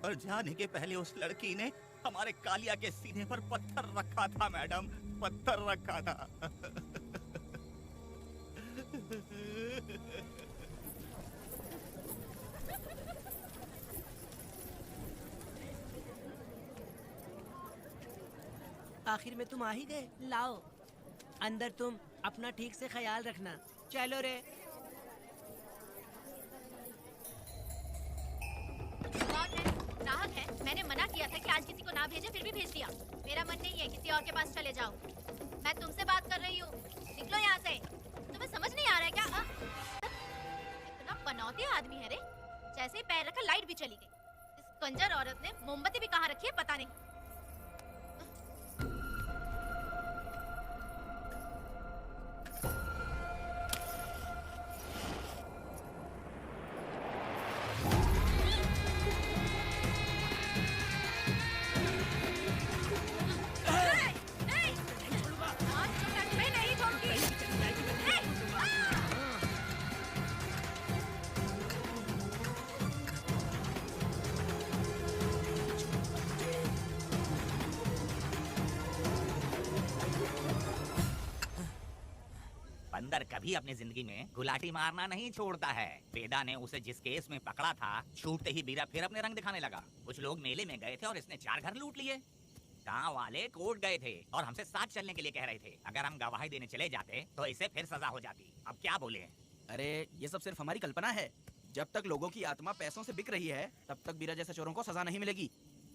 और जाने के पहले उस लड़की ने हमारे कालिया के सीने पर पत्थर रखा था मैडम, पत्थर रखा था। आखिर में तुम आ ही गए। लाओ अंदर, तुम अपना ठीक से ख्याल रखना। चलो रे। नाहक है, मैंने मना किया था कि आज किसी को ना भेजे, फिर भी भेज दिया। मेरा मन नहीं है, किसी और के पास चले जाओ। मैं तुमसे बात कर रही हूँ, निकलो यहाँ से। तुम्हें समझ नहीं आ रहा है क्या? इतना पनौती आदमी है रे, जैसे ही पैर रखा लाइट भी चली गई। इस कंजर औरत ने मोमबत्ती भी कहाँ रखी है पता नहीं। बंदर कभी अपनी जिंदगी में गुलाटी मारना नहीं छोड़ता है। वेदा ने उसे जिस केस में पकड़ा था, छूटते ही बीरा फिर अपने रंग दिखाने लगा। कुछ लोग मेले में गए थे और इसने 4 घर लूट लिए। गांव वाले कोर्ट गए थे और हमसे साथ चलने के लिए कह रहे थे। अगर हम गवाही देने चले जाते तो इसे फिर सजा हो जाती। अब क्या बोले? अरे ये सब सिर्फ हमारी कल्पना है। जब तक लोगों की आत्मा पैसों से बिक रही है तब तक बीरा जैसे चोरों को सजा नहीं मिलेगी।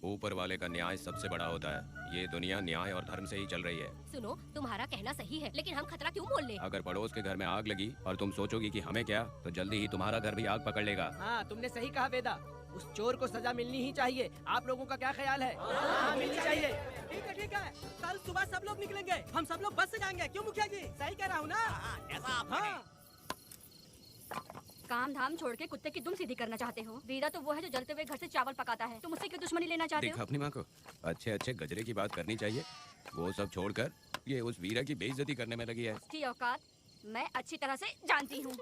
ऊपर वाले का न्याय सबसे बड़ा होता है। ये दुनिया न्याय और धर्म से ही चल रही है। सुनो, तुम्हारा कहना सही है, लेकिन हम खतरा क्यों मोल लें? अगर पड़ोस के घर में आग लगी और तुम सोचोगी कि हमें क्या, तो जल्दी ही तुम्हारा घर भी आग पकड़ लेगा। हाँ, तुमने सही कहा वेदा। उस चोर को सजा मिलनी ही चाहिए। आप लोगों का क्या ख्याल है? हाँ, मिलनी चाहिए। ठीक है। कल सुबह सब लोग निकलेंगे। हम सब लोग बस से जाएंगे। क्यों मुखिया जी? सही कह रहा हूँ ना? ऐसा आप काम धाम छोड़ के कुत्ते की दुम सीधी करना चाहते हो। वीरा तो वो है जो जलते हुए घर से चावल पकाता है। तुम उससे क्यों दुश्मनी लेना चाहते देखा हो? अपनी माँ को। अच्छे गजरे की बात करनी चाहिए। वो सब छोड़कर ये उस वीरा की बेइज्जती करने में लगी है। उसकी औकात मैं अच्छी तरह से जानती हूँ।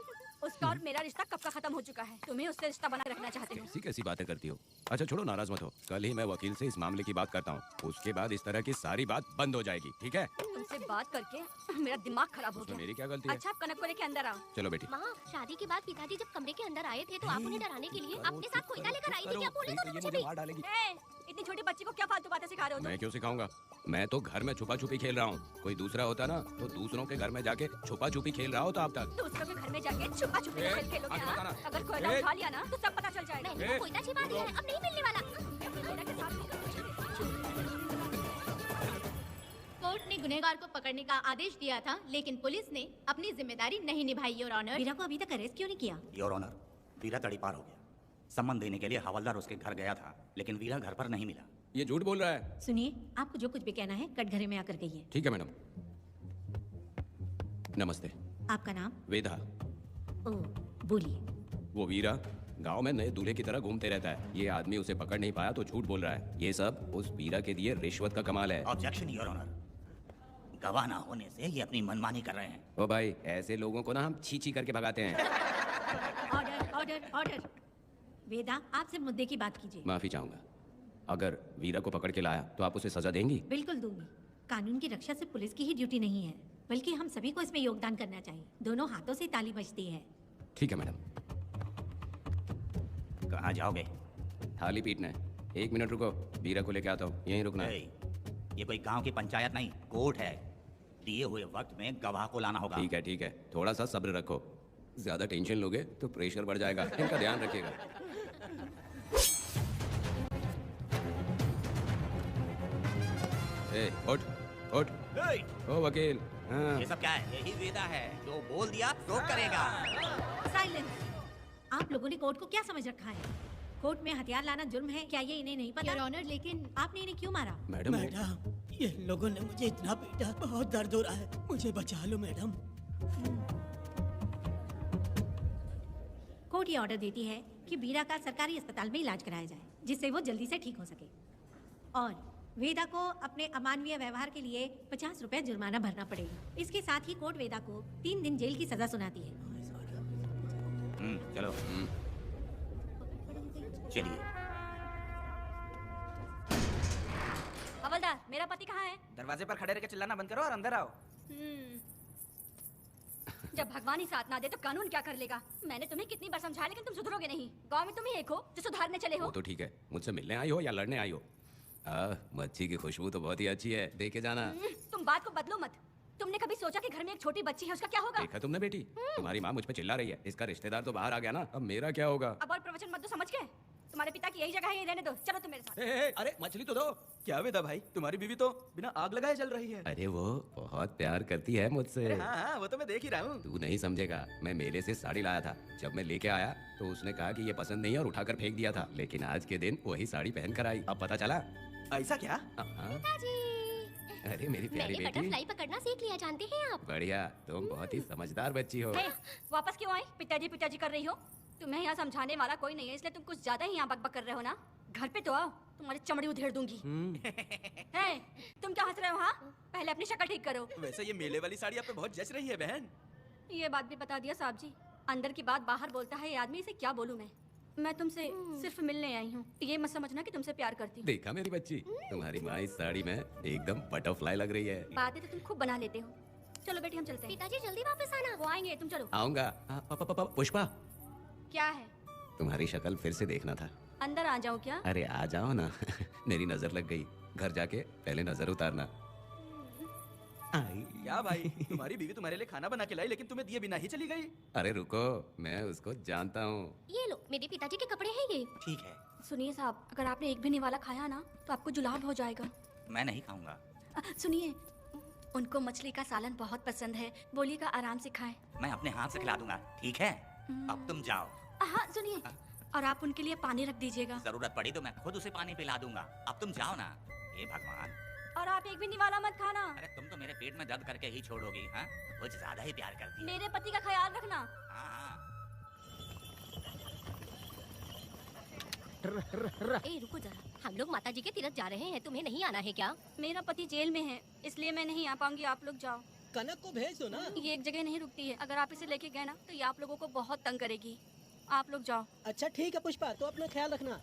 उसका और मेरा रिश्ता कब का खत्म हो चुका है। तुम्हें उससे रिश्ता बना रखना चाहते हो। कैसी बातें करती हो? अच्छा छोड़ो, नाराज मत हो। कल ही मैं वकील से इस मामले की बात करता हूँ। उसके बाद इस तरह की सारी बात बंद हो जाएगी, ठीक है? तुमसे बात करके मेरा दिमाग खराब हो गया। मेरी क्या गलती है? अच्छा, आप कनक को लेके अंदर आओ। चलो बेटी। माँ, शादी के बाद पिताजी जब कमरे के अंदर आए थे तो आप उन्हें डराने के लिए अपने साथ कोयता लेकर आई थी। क्या बोले तो मुझे भी? इतनी छोटी बच्ची को क्या फालतू बातें सिखा रहे हो? मैं क्यों सिखाऊंगा? मैं तो घर में छुपा छुपी खेल रहा हूँ। कोई दूसरा होता ना तो दूसरों के घर में जाके छुपा छुपी खेल रहा होता अब तक। दूसरों के घर में जाके छुपा छुपी खेल खेलोगे ना? अगर कोयला उठा लिया ना तो सब पता चल जाएगा। मैंने तो कोयता छिपा दिया है, अब नहीं मिलने वाला। कोर्ट ने गुनहगार को पकड़ने का आदेश दिया था, लेकिन पुलिस ने अपनी जिम्मेदारी नहीं निभाई, योर ऑनर। वीरा को अभी तक अरेस्ट क्यों नहीं किया? योर ऑनर, वीरा तड़ीपार हो गया। सम्मान देने के लिए हवलदार उसके घर गया था, लेकिन वीरा घर पर नहीं मिला। ये झूठ बोल रहा है। सुनिए, आपको जो कुछ भी कहना है कटघरे में आकर कहिए। ठीक है मैडम। नमस्ते। आपका नाम? वेदा। ओह, बोलिए। वो वीरा गांव में नए दूल्हे की तरह घूमते रहता है। ये आदमी उसे पकड़ नहीं पाया तो झूठ बोल रहा है। ये सब उस वीरा के दिए रिश्वत का कमाल है। Objection your honour. गवाह ना होने से ये अपनी मनमानी कर रहे हैं। ओ भाई, ऐसे लोगों को ना हम छी करके भगाते हैं। Order order order. वेदा, आपसे मुद्दे की बात कीजिए। माफी चाहूंगा। अगर वीरा को पकड़ के लाया तो आप उसे सजा देंगी? बिल्कुल दूंगी। कानून की रक्षा सिर्फ पुलिस की ही ड्यूटी नहीं है, बल्कि हम सभी को इसमें योगदान करना चाहिए। दोनों हाथों से ताली बजती है। ठीक है मैडम। कहाँ जाओगे? थाली पीटना है। 1 मिनट रुको, वीरा को लेके आता हूँ। यहीं रुकना है। ये कोई गांव की पंचायत नहीं, कोर्ट है। दिए हुए वक्त में गवाह को लाना होगा। ठीक है। थोड़ा सा सब्र रखो। ज्यादा टेंशन लोगे तो प्रेशर बढ़ जाएगा। इनका ध्यान रखिएगा। उठ। ओ वकील। हाँ। ये सब क्या है? यही वेदा है, जो बोल दिया तो करेगा। साइलेंस। आप लोगों ने कोर्ट को क्या समझ रखा है? कोर्ट में हथियार लाना जुर्म है, क्या ये इन्हें नहीं पता? योर ऑनर, लेकिन आपने इन्हें क्यों मारा? मैडम, ये लोगों ने मुझे इतना पीटा, बहुत दर्द हो रहा है। मुझे बचा लो मैडम। कोर्ट ये ऑर्डर देती है कि वीरा का सरकारी अस्पताल में इलाज कराया जाए, जिससे वो जल्दी से ठीक हो सके। और वेदा को अपने अमानवीय व्यवहार के लिए 50 रुपए जुर्माना भरना पड़ेगा। इसके साथ ही कोर्ट वेदा को 3 दिन जेल की सजा सुनाती है। चलो। चलिए। हवलदार, मेरा पति कहाँ है? दरवाजे पर खड़े रहकर चिल्लाना बंद करो और अंदर आओ। जब भगवान ही साथ ना दे तो कानून क्या कर लेगा? मैंने तुम्हें कितनी बार समझाया, लेकिन तुम सुधरोगे नहीं। गांव में तुम ही एक हो जो सुधारने चले हो। वो तो ठीक है, मुझसे मिलने आई हो या लड़ने आई हो। मच्छी की खुशबू तो बहुत ही अच्छी है, देखे जाना। तुम बात को बदलो मत। तुमने कभी सोचा कि घर में एक छोटी बच्ची है, उसका क्या होगा? देखा तुमने बेटी, तुम्हारी माँ मुझ पे चिल्ला रही है। इसका रिश्तेदार तो बाहर आ गया ना, अब मेरा क्या होगा? अब और प्रवचन मत दो, समझ गए? तुम्हारे पिता की यही जगह है, यही रहने दो। चलो तुम मेरे साथ। अरे मछली तो दो। क्या वेदा भाई, तुम्हारी बीवी तो बिना आग लगाए जल रही है। अरे वो बहुत प्यार करती है मुझसे। हाँ, वो तो मैं देख ही रहा हूँ। तू नहीं समझेगा। मैं मेले से साड़ी लाया था। जब मैं लेके आया तो उसने कहा कि ये पसंद नहीं है और उठाकर फेंक दिया था। लेकिन आज के दिन वही साड़ी पहन कर आई। अब पता चला। ऐसा क्या? अरे मेरी प्यारी मैंने बेटी, बटरफ्लाई पकड़ना सीख लिया, जानते हैं आप? बढ़िया। तुम बहुत ही समझदार बच्ची हो। वापस क्यों आई? पिताजी कर रही हो? तुम्हें यहाँ समझाने वाला कोई नहीं है, इसलिए तुम कुछ ज्यादा ही यहाँ बकबक कर रहे हो ना। घर पे तो आओ, तुम्हारी चमड़ी उधेड़ दूंगी। है, तुम क्या हंस रहे हो? हाँ, पहले अपनी शक्ल ठीक करो। वैसे ये मेले वाली साड़ी आप पे बहुत जच रही है बहन। ये बात भी बता दिया साहब जी। अंदर की बात बाहर बोलता है ये आदमी, इसे क्या बोलूं मैं तुमसे सिर्फ मिलने आई हूँ। ये मत समझना कि तुमसे प्यार करती हूँ। देखा मेरी बच्ची, तुम्हारी माँ इस साड़ी में एकदम बटरफ्लाई लग रही है। बातें तो तुम खूब बना लेते हो। चलो बेटी हम चलते हैं। पिताजी जल्दी वापस आना। वो आएंगे, तुम चलो। आऊंगा। पुष्पा, क्या है? तुम्हारी शक्ल फिर से देखना था। अंदर आ जाओ क्या? अरे आ जाओ ना। मेरी नजर लग गई। घर जाके पहले नजर उतारना। क्या भाई, तुम्हारी बीवी तुम्हारे लिए खाना बना के लाई लेकिन तुम्हें दिए बिना ही चली गई। अरे रुको, मैं उसको जानता हूँ। ये लो, मेरे पिताजी के कपड़े हैं ये। ठीक है। सुनिए साहब, अगर आपने एक भी निवाला खाया ना तो आपको जुलाब हो जाएगा। मैं नहीं खाऊंगा। सुनिए, उनको मछली का सालन बहुत पसंद है, बोलिएगा आराम से खाएं। मैं अपने हाथ से खिला दूंगा, ठीक है? अब तुम जाओ। हाँ सुनिए, और आप उनके लिए पानी रख दीजिएगा। जरूरत पड़ी तो मैं खुद उसे पानी पिला दूंगा। अब तुम जाओ ना। हे भगवान। और आप एक भी निवाला मत खाना। अरे तुम तो मेरे पेट में दर्द करके ही छोड़ोगी, हाँ? कुछ ज्यादा ही प्यार करती है। मेरे पति का ख्याल रखना। ए रुको जरा, हम लोग माताजी के तीरथ जा रहे हैं, तुम्हें नहीं आना है क्या? मेरा पति जेल में है, इसलिए मैं नहीं आ पाऊंगी। आप लोग जाओ। कनक को भेज दो ना। ये एक जगह नहीं रुकती है, अगर आप इसे लेके गए ना तो ये आप लोगों को बहुत तंग करेगी। आप लोग जाओ। अच्छा ठीक है पुष्पा, तो अपना ख्याल रखना।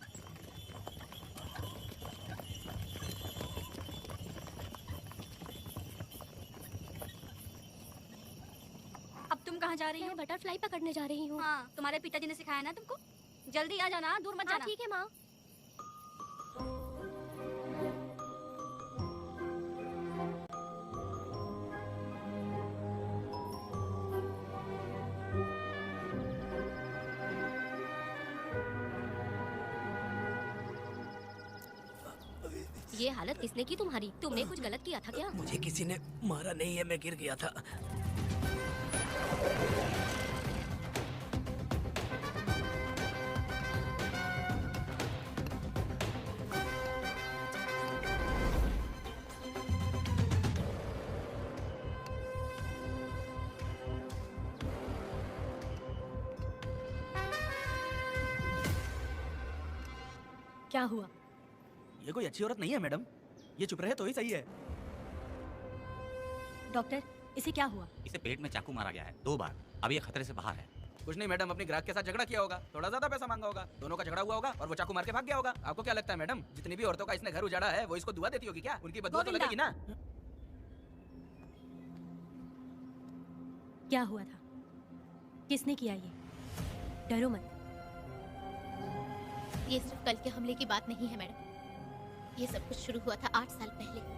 अब तुम कहाँ जा रही हो? बटरफ्लाई पकड़ने जा रही हूँ। हाँ, तुम्हारे पिताजी ने सिखाया ना तुमको। जल्दी आ जाना, दूर मत जाना। ठीक है माँ। ये हालत किसने की तुम्हारी? तुमने कुछ गलत किया था क्या? मुझे किसी ने मारा नहीं है, मैं गिर गया था। क्या हुआ? ये कोई अच्छी औरत नहीं है मैडम, ये चुप रहे तो ही सही है। डॉक्टर, इसे क्या हुआ? इसे पेट में चाकू मारा गया है 2 बार। अब ये खतरे से बाहर है। कुछ नहीं मैडम, अपने ग्राहक के साथ झगड़ा किया होगा, थोड़ा ज्यादा पैसा मांगा होगा, दोनों का झगड़ा हुआ होगा और वो चाकू मार के भाग गया होगा। आपको क्या लगता है मैडम, जितनी भी औरतों का इसने घर उजाड़ा है वो इसको दुआ देती होगी क्या? उनकी बदुआ तो लगेगी ना। क्या हुआ था? किसने किया ये? डरो मत। ये सिर्फ कल के हमले की बात नहीं है मैडम। ये सब कुछ शुरू हुआ था 8 साल पहले।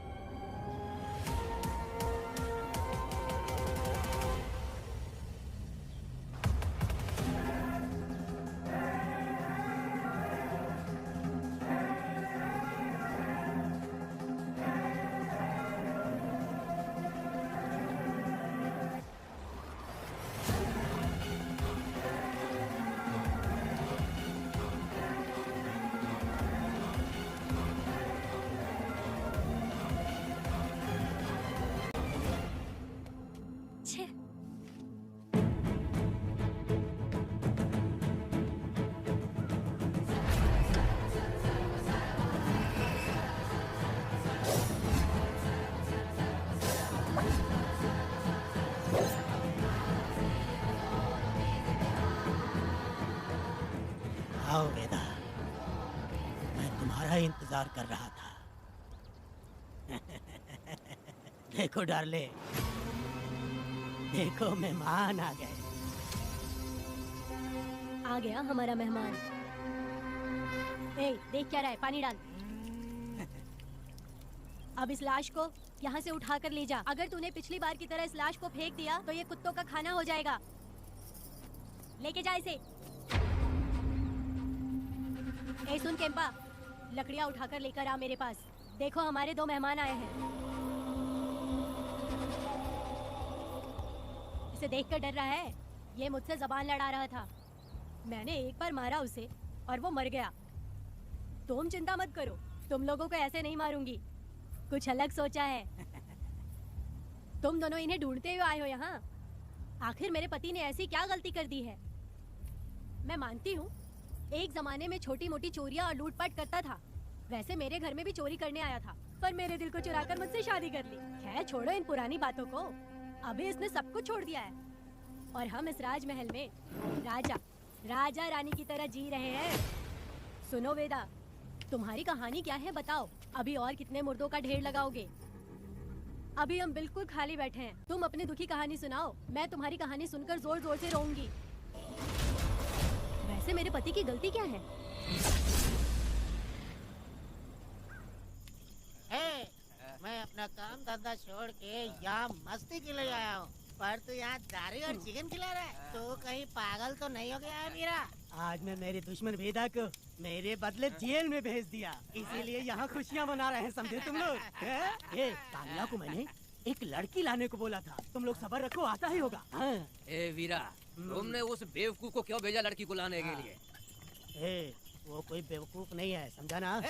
आओ वेदा, मैं तुम्हारा इंतजार कर रहा था। देखो डार्ले, देखो मेहमान आ गए। आ गया हमारा मेहमान। ए, देख क्या रहा है? पानी डाल। अब इस लाश को यहाँ से उठा कर ले जा। अगर तूने पिछली बार की तरह इस लाश को फेंक दिया तो ये कुत्तों का खाना हो जाएगा। लेके जा इसे। ए सुन केम्पा, लकड़ियाँ उठाकर लेकर आ मेरे पास। देखो हमारे 2 मेहमान आए हैं। इसे देखकर डर रहा है? ये मुझसे जबान लड़ा रहा था। मैंने एक बार मारा उसे और वो मर गया। तुम चिंता मत करो, तुम लोगों को ऐसे नहीं मारूंगी। कुछ अलग सोचा है। तुम दोनों इन्हें ढूंढते हुए आए हो यहाँ। आखिर मेरे पति ने ऐसी क्या गलती कर दी है? मैं मानती हूँ एक जमाने में छोटी मोटी चोरियां और लूटपाट करता था। वैसे मेरे घर में भी चोरी करने आया था, पर मेरे दिल को चुराकर मुझसे शादी कर ली। खैर छोड़ो इन पुरानी बातों को। अभी इसने सब कुछ छोड़ दिया है और हम इस राजमहल में राजा रानी की तरह जी रहे हैं। सुनो वेदा, तुम्हारी कहानी क्या है बताओ? अभी और कितने मुर्दों का ढेर लगाओगे? अभी हम बिल्कुल खाली बैठे हैं। तुम अपनी दुखी कहानी सुनाओ, मैं तुम्हारी कहानी सुनकर जोर जोर से रोऊंगी। वैसे मेरे पति की गलती क्या है? छोड़ के यहाँ मस्ती के लिए आया हूँ, पर तू यहाँ दारू और चिकन खिला रहा है। तू कहीं पागल तो नहीं हो गया है मीरा? आज मैं मेरे दुश्मन वेदा को मेरे बदले जेल में भेज दिया, इसीलिए यहाँ खुशियाँ मना रहे हैं, समझे तुम लोग? ये कांगला को मैंने एक लड़की लाने को बोला था, तुम लोग सब्र रखो, आता ही होगा। ए वीरा, तुमने उस बेवकूफ को क्यों भेजा लड़की को लाने के लिए? वो कोई बेवकूफ नहीं है, समझा ना?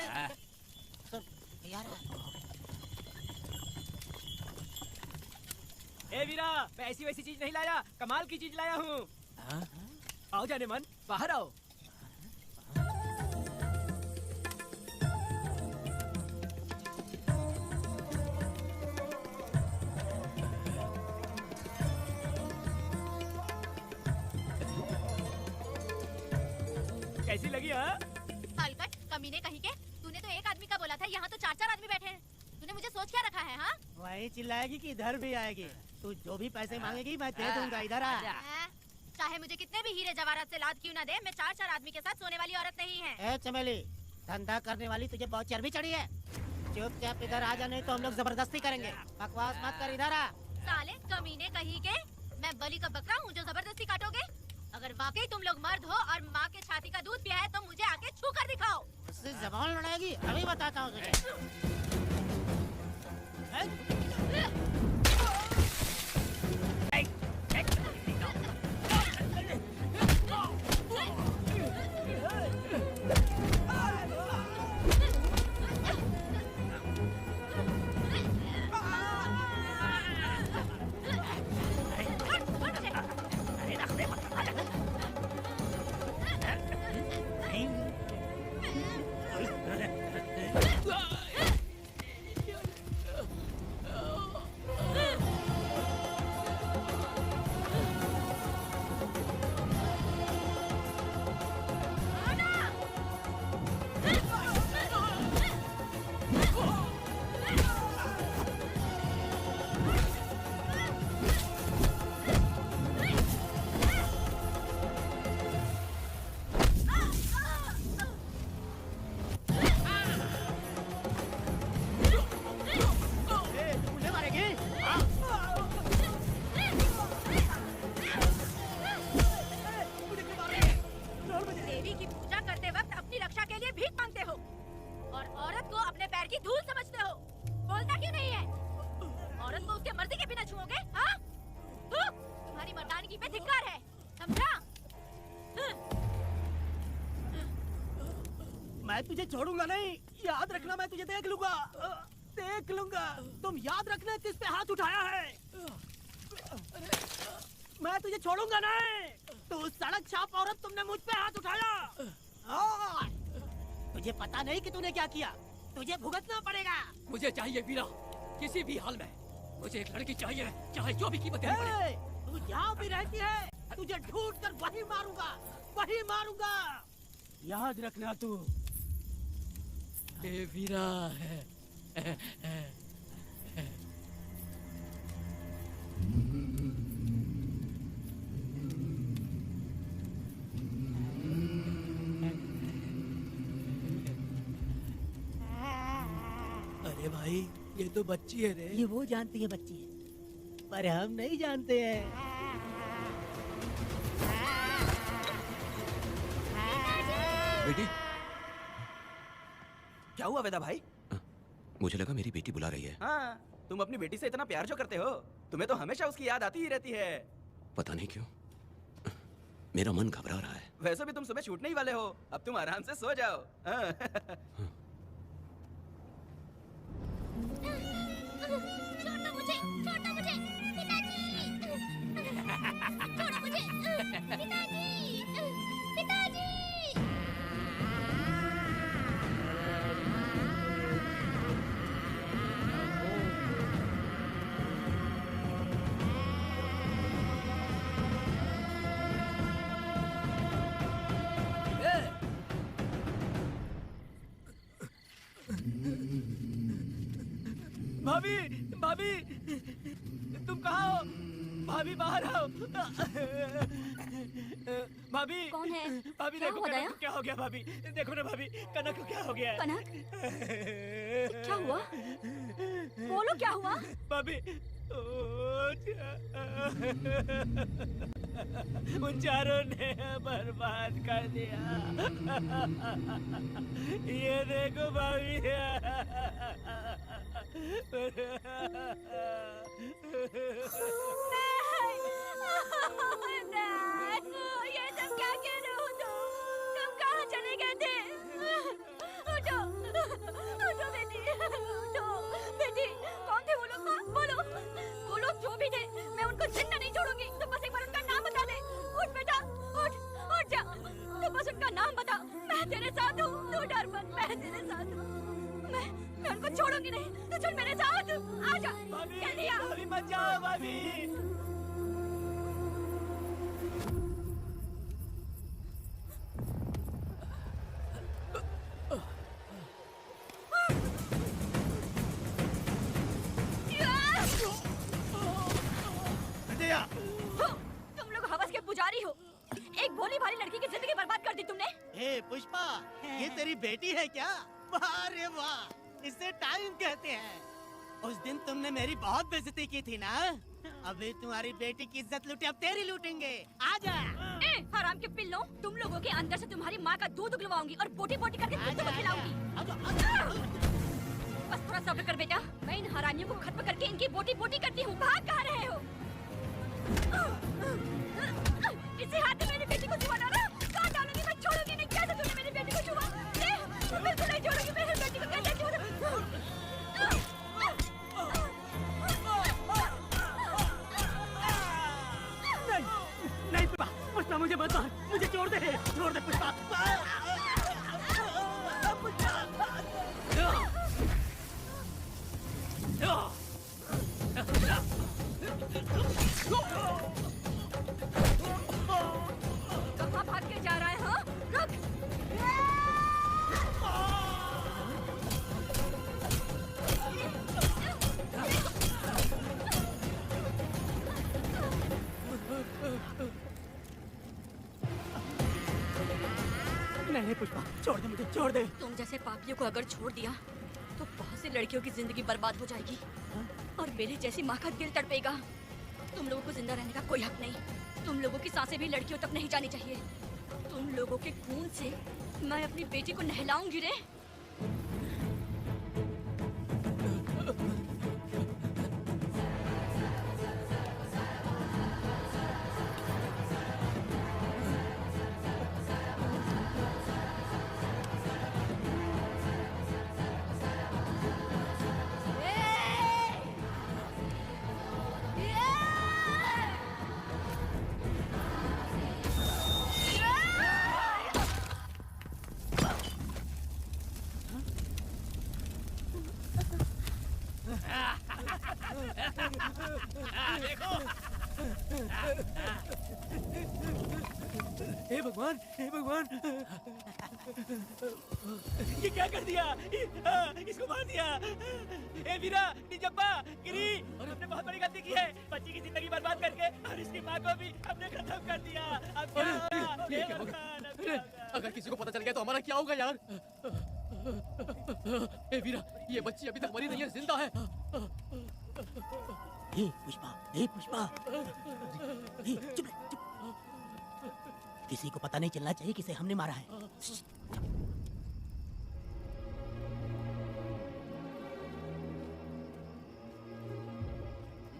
ए वीरा, मैं ऐसी वैसी चीज नहीं लाया, कमाल की चीज लाया हूँ। आओ जाने मन, बाहर आओ। कैसी लगी? हलकट कमीने कहीं के, तूने तो एक आदमी का बोला था, यहाँ तो 4-4 आदमी बैठे हैं। तूने मुझे सोच क्या रखा है? हाँ, वही चिल्लाएगी कि इधर भी आएगी? तू जो भी पैसे मांगेगी मैं दे दूंगा, इधर आ। चाहे मुझे कितने भी हीरे जवाहरात से लाद क्यों ना दे, मैं 4-4 आदमी के साथ सोने वाली औरत नहीं है। ए चमेली, धंधा करने वाली तुझे बहुत चर्बी चढ़ी है। चुपचाप इधर आ जा, नहीं तो हम लोग जबरदस्ती करेंगे। बकवास मत कर, इधर आ। साले कमीने कहीं के, मैं बलि का बकरा हूँ जो जबरदस्ती काटोगे? अगर वाकई तुम लोग मर्द हो और माँ के छाती का दूध पिया है तो मुझे आके छू कर दिखाओ। उससे जबान लड़ाएगी, अभी बताता हूँ तुझे। मैं तुझे छोड़ूंगा नहीं, याद रखना, मैं तुझे देख लूंगा, देख लूंगा। तुम याद रखना किस पे हाथ उठाया है। मैं तुझे छोड़ूंगा नहीं। तू सड़क छाप औरत, तुमने मुझ पे हाथ उठाया। तुझे पता नहीं कि तूने क्या किया, तुझे भुगतना पड़ेगा। मुझे चाहिए वीरा, किसी भी हाल में मुझे एक लड़की चाहिए, चाहे जो भी कीमत देनी पड़े। तू यहाँ भी रहती है, तुझे ढूंढ कर वही मारूंगा, वही मारूंगा, याद रखना तू। ए वीरा है। अरे भाई, ये तो बच्ची है रे। ये वो जानती है बच्ची है, पर हम नहीं जानते हैं। बेटी, क्या हुआ वेदा भाई? मुझे लगा मेरी बेटी बुला रही है। हाँ, तुम अपनी बेटी से इतना प्यार जो करते हो, तुम्हें तो हमेशा उसकी याद आती ही रहती है। पता नहीं क्यों मेरा मन घबरा रहा है। वैसे भी तुम सुबह छूटने ही वाले हो, अब तुम आराम से सो जाओ। हाँ। छोड़ो मुझे, छोड़ो मुझे, पिताजी, छोड़ो मुझे, पिताजी, पिताजी। भाभी, भाभी, तुम कहाँ हो? भाभी बाहर आओ। भाभी, कौन है? भाभी क्या देखो हुआ कनक दया? को क्या हो गया। भाभी देखो ना, भाभी कनक को क्या हो गया है। कनक, क्या हुआ? बोलो क्या हुआ? भाभी उन चारों ने बर्बाद कर दिया। ये देखो भाभी। ये सब क्या कह रहे हो तुम कहाँ चले गए थे? उठो उठो बेटी, उठो बेटी। कौन थे वो लोग? बोलो, वो लोग जो भी थे मैं उनको जिंदा नहीं छोड़ूंगी। तुम बस एक बार उनका नाम बता दे। उठ बेटा, उठ जा। तुम बस उनका नाम बता, मैं तेरे साथ हूँ। तू डर मत, मैं तेरे साथ हूँ। मैं उनको छोड़ूंगी नहीं। तू चल मेरे साथ, आजा जल्दी आ। भाभी मत जाओ भाभी। तुम लोग हवस के पुजारी हो। एक भोली भाली लड़की की जिंदगी बर्बाद कर दी तुमने। ए पुष्पा, ये तेरी बेटी है क्या? वाह रे वाह, इसे टाइम कहते हैं। उस दिन तुमने मेरी बहुत बेइज्जती की थी ना। अभी तुम्हारी बेटी की इज्जत लूटे, अब तेरी लूटेंगे। आजा। हराम के पिल्लों, तुम लोगों के अंदर से तुम्हारी माँ का दूध उगलवाऊंगी और बोटी बोटी करके तुम्हें खिलाऊंगी। बस थोड़ा सब्र कर बेटा, मैं इन हरामियों को खत्म करके इनकी बोटी बोटी करती हूँ। भाग कहाँ रहे हो? इसी हाथ में मेरी बेटी को छुआ डाला। कहाँ डालूंगी? मैं छोड़ूंगी नहीं। कैसे तूने मेरी बेटी को छुआ? बिल्कुल नहीं छोड़ूंगी मेरी बेटी को। कैसे छुआ? नहीं पुष्पा, पुष्पा मुझे मत मार, मुझे छोड़ दे पुष्पा। कहाँ भाग के जा रहा है? हाँ, रुक। नहीं पुष्पा, छोड़ दे मुझे, छोड़ दे। तुम जैसे पापियों को अगर छोड़ दिया तो बहुत सी लड़कियों की जिंदगी बर्बाद हो जाएगी और मेरी जैसी माँ का दिल तड़पेगा। तुम लोगों को जिंदा रहने का कोई हक नहीं। तुम लोगों की सांसें भी लड़कियों तक नहीं जानी चाहिए। तुम लोगों के खून से मैं अपनी बेटी को नहलाऊंगी रे। हे भगवान, हे भगवान, ये क्या कर दिया? इसको मार दिया। हे वीरा, निजप्पा, गिरी, हमने बहुत बड़ी गलती की है। बच्ची की जिंदगी बर्बाद करके और इसकी माँ को भी हमने खत्म कर दिया। अब क्या होगा? हे भगवान, अब क्या होगा? अगर किसी को पता चल गया तो हमारा क्या होगा यार? ए वीरा, ये बच्ची अभी तक मरी नहीं है, जिंदा है। हे पुष्पा, हे पुष्पा, हे चुप रह, चुप। किसी को पता नहीं चलना चाहिए किसे हमने मारा है।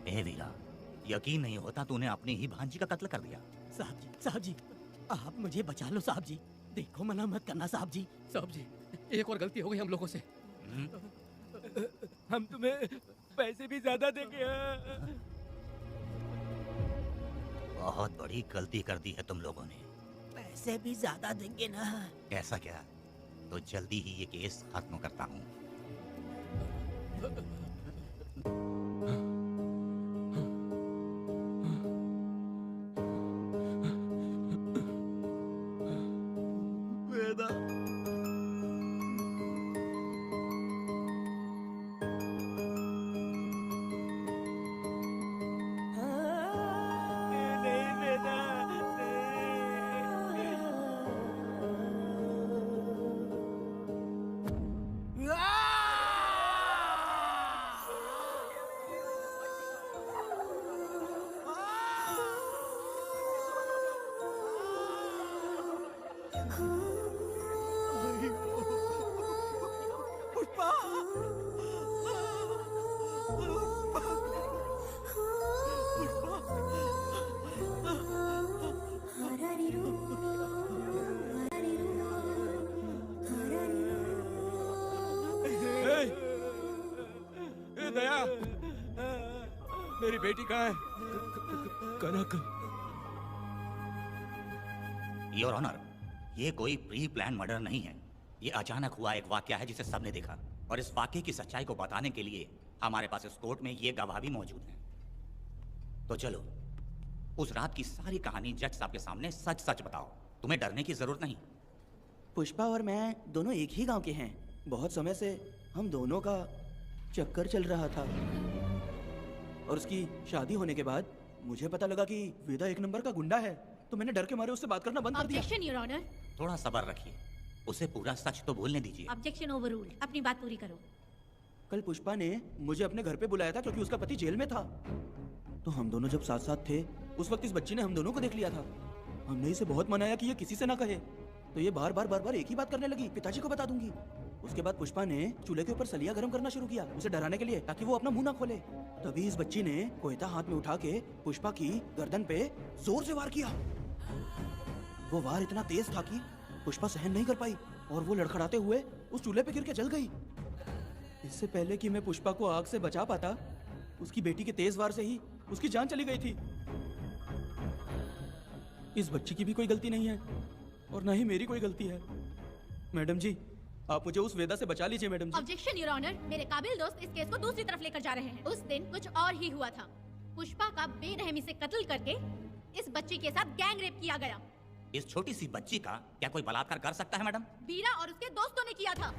ए वीरा, यकीन नहीं होता तूने अपनी ही भांजी का कत्ल कर दिया। साहब जी, आप मुझे बचा लो साहब जी। देखो मना मत करना साहब जी। साहब जी, एक और गलती हो गई हम लोगों से। हम तुम्हें पैसे भी ज्यादा देंगे। बहुत बड़ी गलती कर दी है तुम लोगों ने। पैसे भी ज्यादा देंगे ना? ऐसा क्या? तो जल्दी ही ये केस खत्म करता हूँ। वेदा, नहीं बेटा, पुष्पा ए दया, मेरी बेटी कहाँ है? कनक। योर ऑनर, ये कोई प्री प्लान मर्डर नहीं है। ये अचानक हुआ एक वाकया है जिसे सबने देखा, और इस वाकये की सच्चाई को बताने के लिए हमारे पास इस कोर्ट में ये गवाह भी मौजूद हैं। तो चलो उस रात की सारी कहानी जज साहब के सामने सच सच बताओ। तुम्हें डरने की जरूरत नहीं। पुष्पा और मैं दोनों एक ही गांव के हैं। बहुत समय से हम दोनों का चक्कर चल रहा था, और उसकी शादी होने के बाद मुझे पता लगा कि वेदा एक नंबर का गुंडा है, तो मैंने डर के मारे उससे बात करना बंद कर दिया। Objection your honour. थोड़ा सब्र रखिए, उसे पूरा सच तो बोलने दीजिए। Objection overruled. अपनी बात पूरी करो। कल पुष्पा ने मुझे अपने घर पे बुलाया था क्योंकि उसका पति जेल में था। तो हम दोनों जब साथ साथ थे, उस वक्त इस बच्ची ने हम दोनों को देख लिया था। हमने इसे बहुत मनाया कि ये किसी से ना कहे, तो ये बार बार एक ही बात करने लगी, पिताजी को बता दूंगी। उसके बाद पुष्पा ने चूल्हे के ऊपर सलिया गर्म करना शुरू किया, उसे डराने के लिए, ताकि वो अपना मुंह ना खोले। तभी इस बच्ची ने कोयता हाथ में उठा के पुष्पा की गर्दन पे जोर से वार किया। वो वार इतना तेज था कि पुष्पा सहन नहीं कर पाई, और वो लड़खड़ाते हुए उस चूल्हे पे गिर के जल गई। इससे पहले कि मैं पुष्पा को आग से बचा पाता, उसकी बेटी के तेज वार से ही उसकी जान चली गई थी। इस बच्ची की भी कोई गलती नहीं है, और ना ही मेरी कोई गलती है। मैडम जी, आप मुझे उस वेदा से बचा लीजिए madam ji. Objection your honour. मेरे काबिल दोस्त इस केस को दूसरी तरफ लेकर जा रहे हैं। उस दिन कुछ और ही हुआ था। पुष्पा का बेरहमी से कत्ल करके इस बच्ची के साथ गैंग रेप किया गया। इस छोटी सी बच्ची का क्या कोई बलात्कार कर सकता है मैडम? बीरा और उसके दोस्तों ने किया था।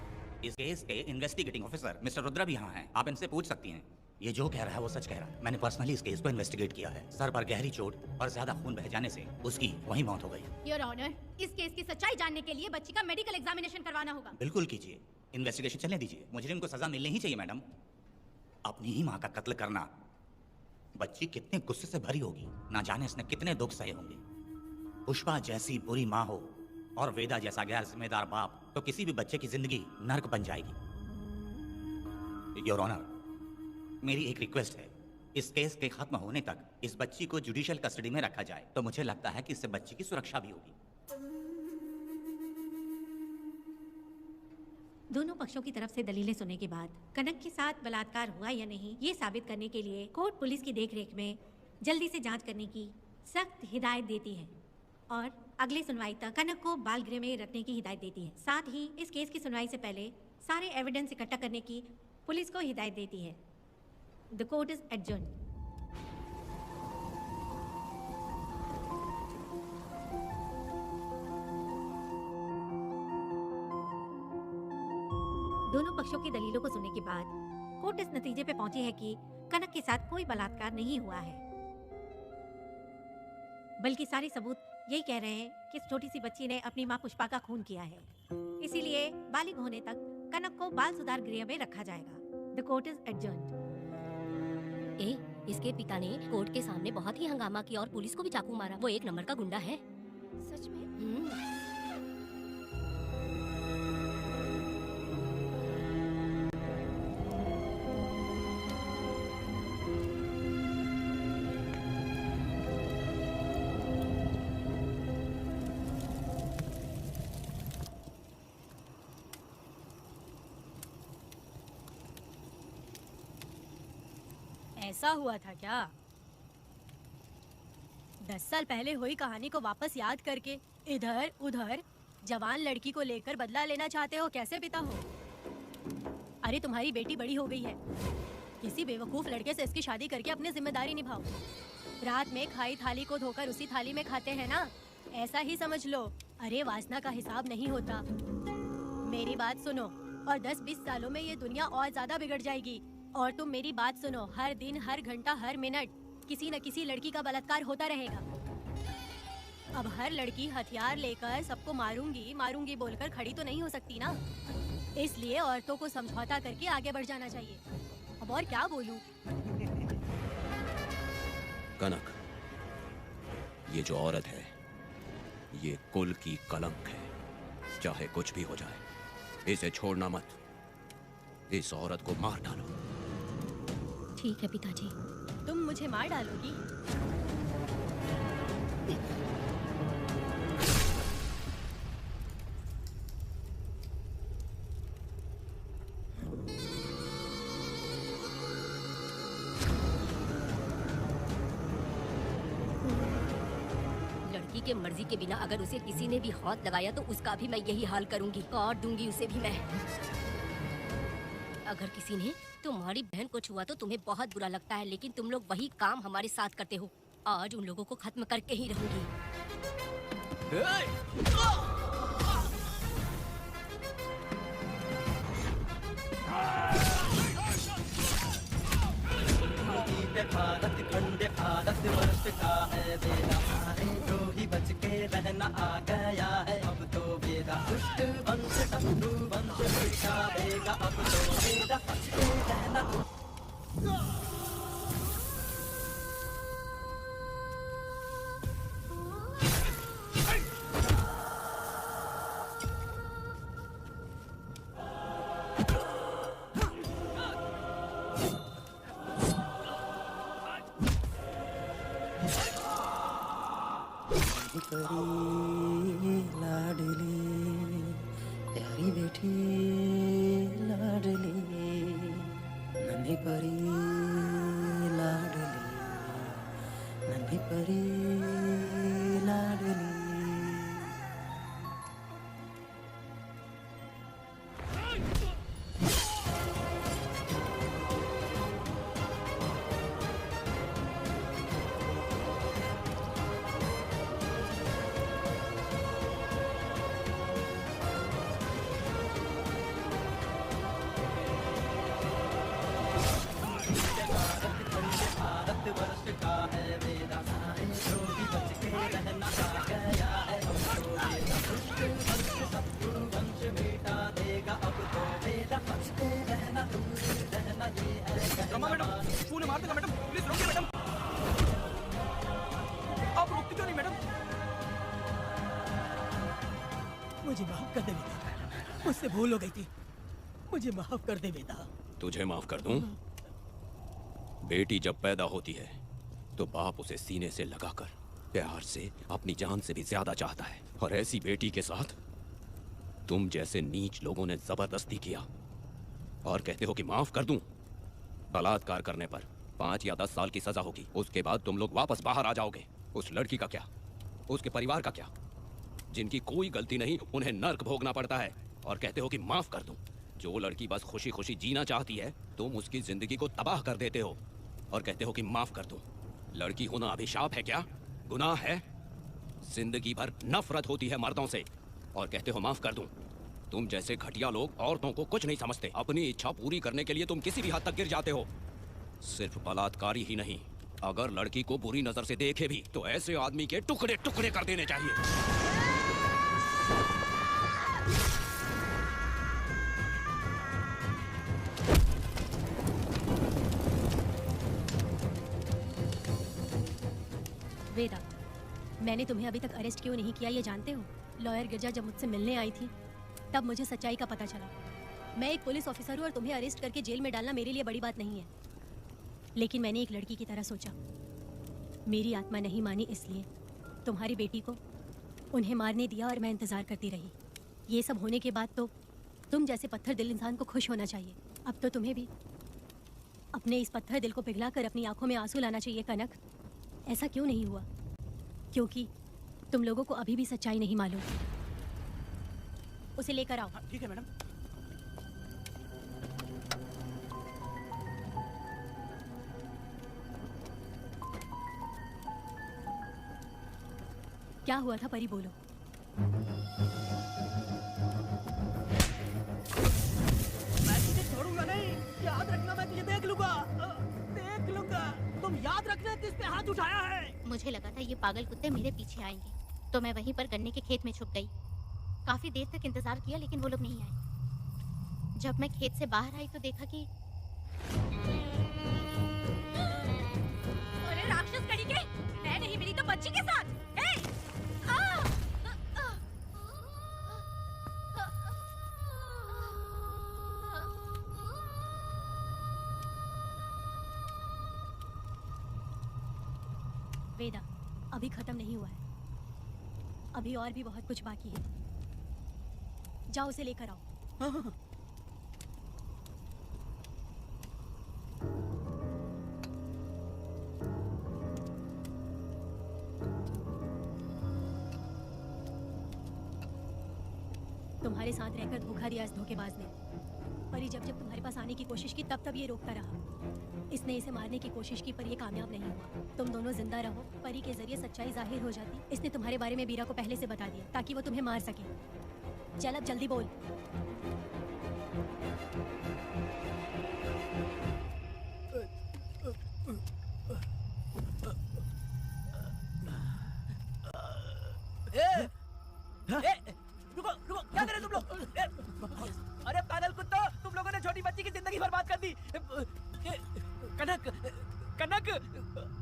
इस केस के इन्वेस्टिगेटिंग ऑफिसर मिस्टर रुद्रा भी यहाँ हैं। आप इनसे पूछ सकती हैं। ये जो कह रहा है वो सच कह रहा है। मैंने पर्सनली इस केस को इन्वेस्टिगेट किया है। सर पर गहरी चोट और ज्यादा खून बह जाने से उसकी वहीं मौत हो गई। योर ऑनर, इस केस की सच्चाई जानने के लिए बच्ची का मेडिकल एग्जामिनेशन करवाना होगा। बिल्कुल कीजिए, इन्वेस्टिगेशन चलने दीजिए। मुजरिम को सजा मिलनी ही चाहिए मैडम। अपनी ही माँ का कत्ल करना, बच्ची कितने गुस्से से भरी होगी, ना जाने इसने कितने दुख सहे होंगे। पुष्पा जैसी बुरी माँ हो और वेदा जैसा गैर जिम्मेदार बाप, तो किसी भी बच्चे की जिंदगी नर्क बन जाएगी। योर ऑनर, मेरी एक रिक्वेस्ट है, इस केस के खत्म होने तक इस बच्ची को जुडिशियल कस्टडी में रखा जाए, तो मुझे लगता है कि इससे बच्ची की सुरक्षा भी होगी। दोनों पक्षों की तरफ से दलीलें सुनने के बाद कनक के साथ बलात्कार हुआ या नहीं, ये साबित करने के लिए कोर्ट पुलिस की देखरेख में जल्दी से जांच करने की सख्त हिदायत देती है, और अगली सुनवाई तक कनक को बाल गृह में रखने की हिदायत देती है। साथ ही इस केस की सुनवाई से पहले सारे एविडेंस इकट्ठा करने की पुलिस को हिदायत देती है। The court is adjourned. दोनों पक्षों की दलीलों को सुनने के बाद कोर्ट इस नतीजे पे पहुंची है कि कनक के साथ कोई बलात्कार नहीं हुआ है, बल्कि सारे सबूत यही कह रहे हैं कि इस छोटी सी बच्ची ने अपनी मां पुष्पा का खून किया है। इसीलिए बालिग होने तक कनक को बाल सुधार गृह में रखा जाएगा। The court is adjourned. इसके पिता ने कोर्ट के सामने बहुत ही हंगामा किया और पुलिस को भी चाकू मारा। वो एक नंबर का गुंडा है। सच में? ऐसा हुआ था क्या? 10 साल पहले हुई कहानी को वापस याद करके इधर उधर जवान लड़की को लेकर बदला लेना चाहते हो? कैसे पिता हो? अरे तुम्हारी बेटी बड़ी हो गई है, किसी बेवकूफ लड़के से इसकी शादी करके अपनी जिम्मेदारी निभाओ। रात में खाई थाली को धोकर उसी थाली में खाते हैं ना, ऐसा ही समझ लो। अरे वासना का हिसाब नहीं होता। मेरी बात सुनो, और 10-20 सालों में ये दुनिया और ज्यादा बिगड़ जाएगी। और तुम मेरी बात सुनो, हर दिन, हर घंटा, हर मिनट किसी न किसी लड़की का बलात्कार होता रहेगा। अब हर लड़की हथियार लेकर सबको मारूंगी मारूंगी बोलकर खड़ी तो नहीं हो सकती ना। इसलिए औरतों को समझौता करके आगे बढ़ जाना चाहिए। अब और क्या बोलूं? कनक, ये जो औरत है, ये कुल की कलंक है। चाहे कुछ भी हो जाए, इसे छोड़ना मत। इस औरत को मार डालो। ठीक है पिताजी। तुम मुझे मार डालोगी? लड़की के मर्जी के बिना अगर उसे किसी ने भी हाथ लगाया तो उसका भी मैं यही हाल करूंगी। काट दूंगी उसे भी मैं। अगर किसी ने तुम्हारी बहन को छुआ तो तुम्हें बहुत बुरा लगता है, लेकिन तुम लोग वही काम हमारे साथ करते हो। आज उन लोगों को खत्म करके ही रहूंगी। भारत खंड भारत वर्ष का है बेड़ा, जो ही बच के रहना आ गया है अब तो बेड़ा। दुष्ट वंश शत्रु वंश मिटा देगा अब तो बेड़ा, बच के रहना। लाडली प्यारी बेटी लाडली, नन्ही परी लाडली, नन्ही परी लाडली। मुझे माफ कर दे वेदा, मुझसे भूल हो गई थी। मुझे माफ कर दे वेदा। तुझे माफ कर दूं? बेटी जब पैदा होती है तो बाप उसे सीने से लगाकर प्यार से अपनी जान से भी ज्यादा चाहता है, और ऐसी बेटी के साथ तुम जैसे नीच लोगों ने जबरदस्ती किया और कहते हो कि माफ कर दूं। बलात्कार करने पर 5 या 10 साल की सजा होगी, उसके बाद तुम लोग वापस बाहर आ जाओगे। उस लड़की का क्या, उसके परिवार का क्या? जिनकी कोई गलती नहीं उन्हें नर्क भोगना पड़ता है, और कहते हो कि माफ कर दूं। जो लड़की बस खुशी खुशी जीना चाहती है तुम उसकी जिंदगी को तबाह कर देते हो और कहते हो कि माफ कर दूं। लड़की होना अभिशाप है क्या, गुनाह है? जिंदगी भर नफरत होती है मर्दों से और कहते हो माफ कर दूं। तुम जैसे घटिया लोग औरतों को कुछ नहीं समझते। अपनी इच्छा पूरी करने के लिए तुम किसी भी हद तक गिर जाते हो। सिर्फ बलात्कारी ही नहीं, अगर लड़की को बुरी नजर से देखे भी तो ऐसे आदमी के टुकड़े टुकड़े कर देने चाहिए। वेदा, मैंने तुम्हें अभी तक अरेस्ट क्यों नहीं किया ये जानते हो? लॉयर गिरजा जब मुझसे मिलने आई थी तब मुझे सच्चाई का पता चला। मैं एक पुलिस ऑफिसर हूँ और तुम्हें अरेस्ट करके जेल में डालना मेरे लिए बड़ी बात नहीं है, लेकिन मैंने एक लड़की की तरह सोचा। मेरी आत्मा नहीं मानी, इसलिए तुम्हारी बेटी को उन्हें मारने दिया और मैं इंतज़ार करती रही। ये सब होने के बाद तो तुम जैसे पत्थर दिल इंसान को खुश होना चाहिए। अब तो तुम्हें भी अपने इस पत्थर दिल को पिघलाकर अपनी आंखों में आंसू लाना चाहिए। कनक, ऐसा क्यों नहीं हुआ? क्योंकि तुम लोगों को अभी भी सच्चाई नहीं मालूम। उसे लेकर आओ। ठीक है मैडम। क्या हुआ था परी, बोलो। मैं तुझे छोड़ूंगा नहीं, याद रखना। मैं तुझे देख लूंगा, देख लूंगा। तुम याद रखना किस पे हाथ उठाया है। मुझे लगा था ये पागल कुत्ते मेरे पीछे आएंगे, तो मैं वहीं पर गन्ने के खेत में छुप गई। काफी देर तक इंतजार किया लेकिन वो लोग नहीं आए। जब मैं खेत से बाहर आई तो देखा कि अरे राक्षस कहीं के, मैं नहीं मिली तो बच्ची के साथ। वेदा, अभी खत्म नहीं हुआ है। अभी और भी बहुत कुछ बाकी है। जाओ उसे लेकर आओ। हाँ हाँ हाँ। तुम्हारे साथ रहकर धोखा दिया इस धोखेबाज ने। परी जब जब तुम्हारे पास आने की कोशिश की तब तब ये रोकता रहा। इसने इसे मारने की कोशिश की पर ये कामयाब नहीं हुआ। तुम दोनों जिंदा रहो, परी के जरिए सच्चाई जाहिर हो जाती। इसने तुम्हारे बारे में बीरा को पहले से बता दिया ताकि वो तुम्हें मार सके। चल अब जल्दी बोल। रुको रुको, क्या कर रहे तुम लोग? अरे पागल कुत्तो, तुम लोगों ने छोटी बच्ची की जिंदगी बर्बाद कर दी। कनक कनक,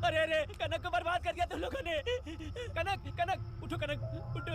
अरे अरे कनक को बर्बाद कर दिया तुम लोगों ने। कनक कनक उठो, कनक उठो।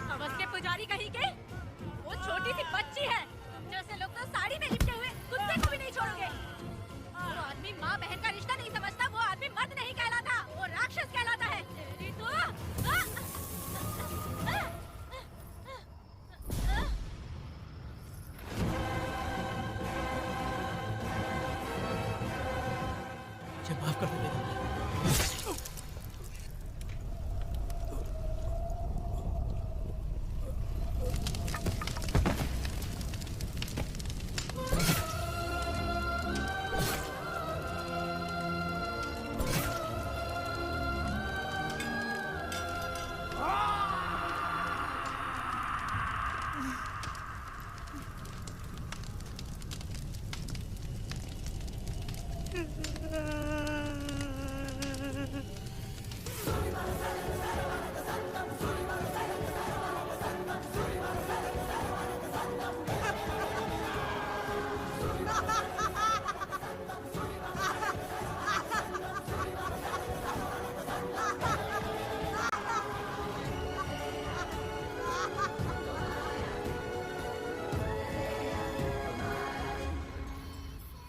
नमस्ते पुजारी कहीं के। वो छोटी सी बच्ची है। जैसे लोग तो साड़ी में लिपटे हुए कुत्ते को भी नहीं छोड़ोगे। वो आदमी माँ बहन का रिश्ता नहीं समझता। वो आदमी मर्द नहीं कहलाता, वो राक्षस कहलाता है। तेरी तो मुझे माफ कर दो वेदा।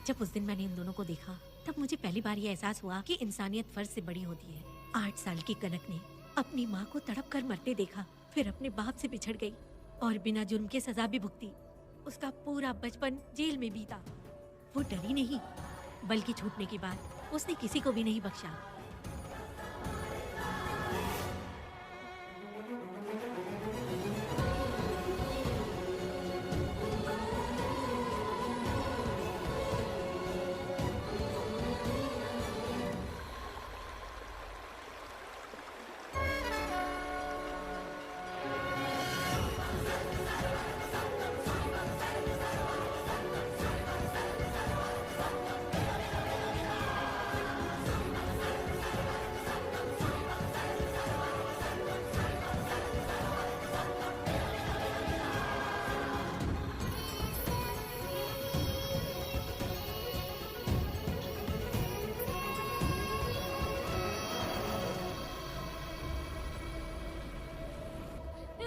जब उस दिन मैंने इन दोनों को देखा तब मुझे पहली बार ये एहसास हुआ कि इंसानियत फर्ज से बड़ी होती है। 8 साल की कनक ने अपनी माँ को तड़प कर मरते देखा, फिर अपने बाप से बिछड़ गई और बिना जुर्म के सजा भी भुगती। उसका पूरा बचपन जेल में बीता। वो डरी नहीं, बल्कि छूटने के बाद उसने किसी को भी नहीं बख्शा।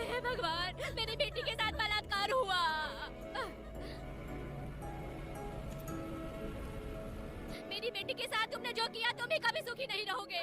हे भगवान, मेरी बेटी के साथ बलात्कार हुआ। मेरी बेटी के साथ तुमने जो किया तुम भी कभी सुखी नहीं रहोगे।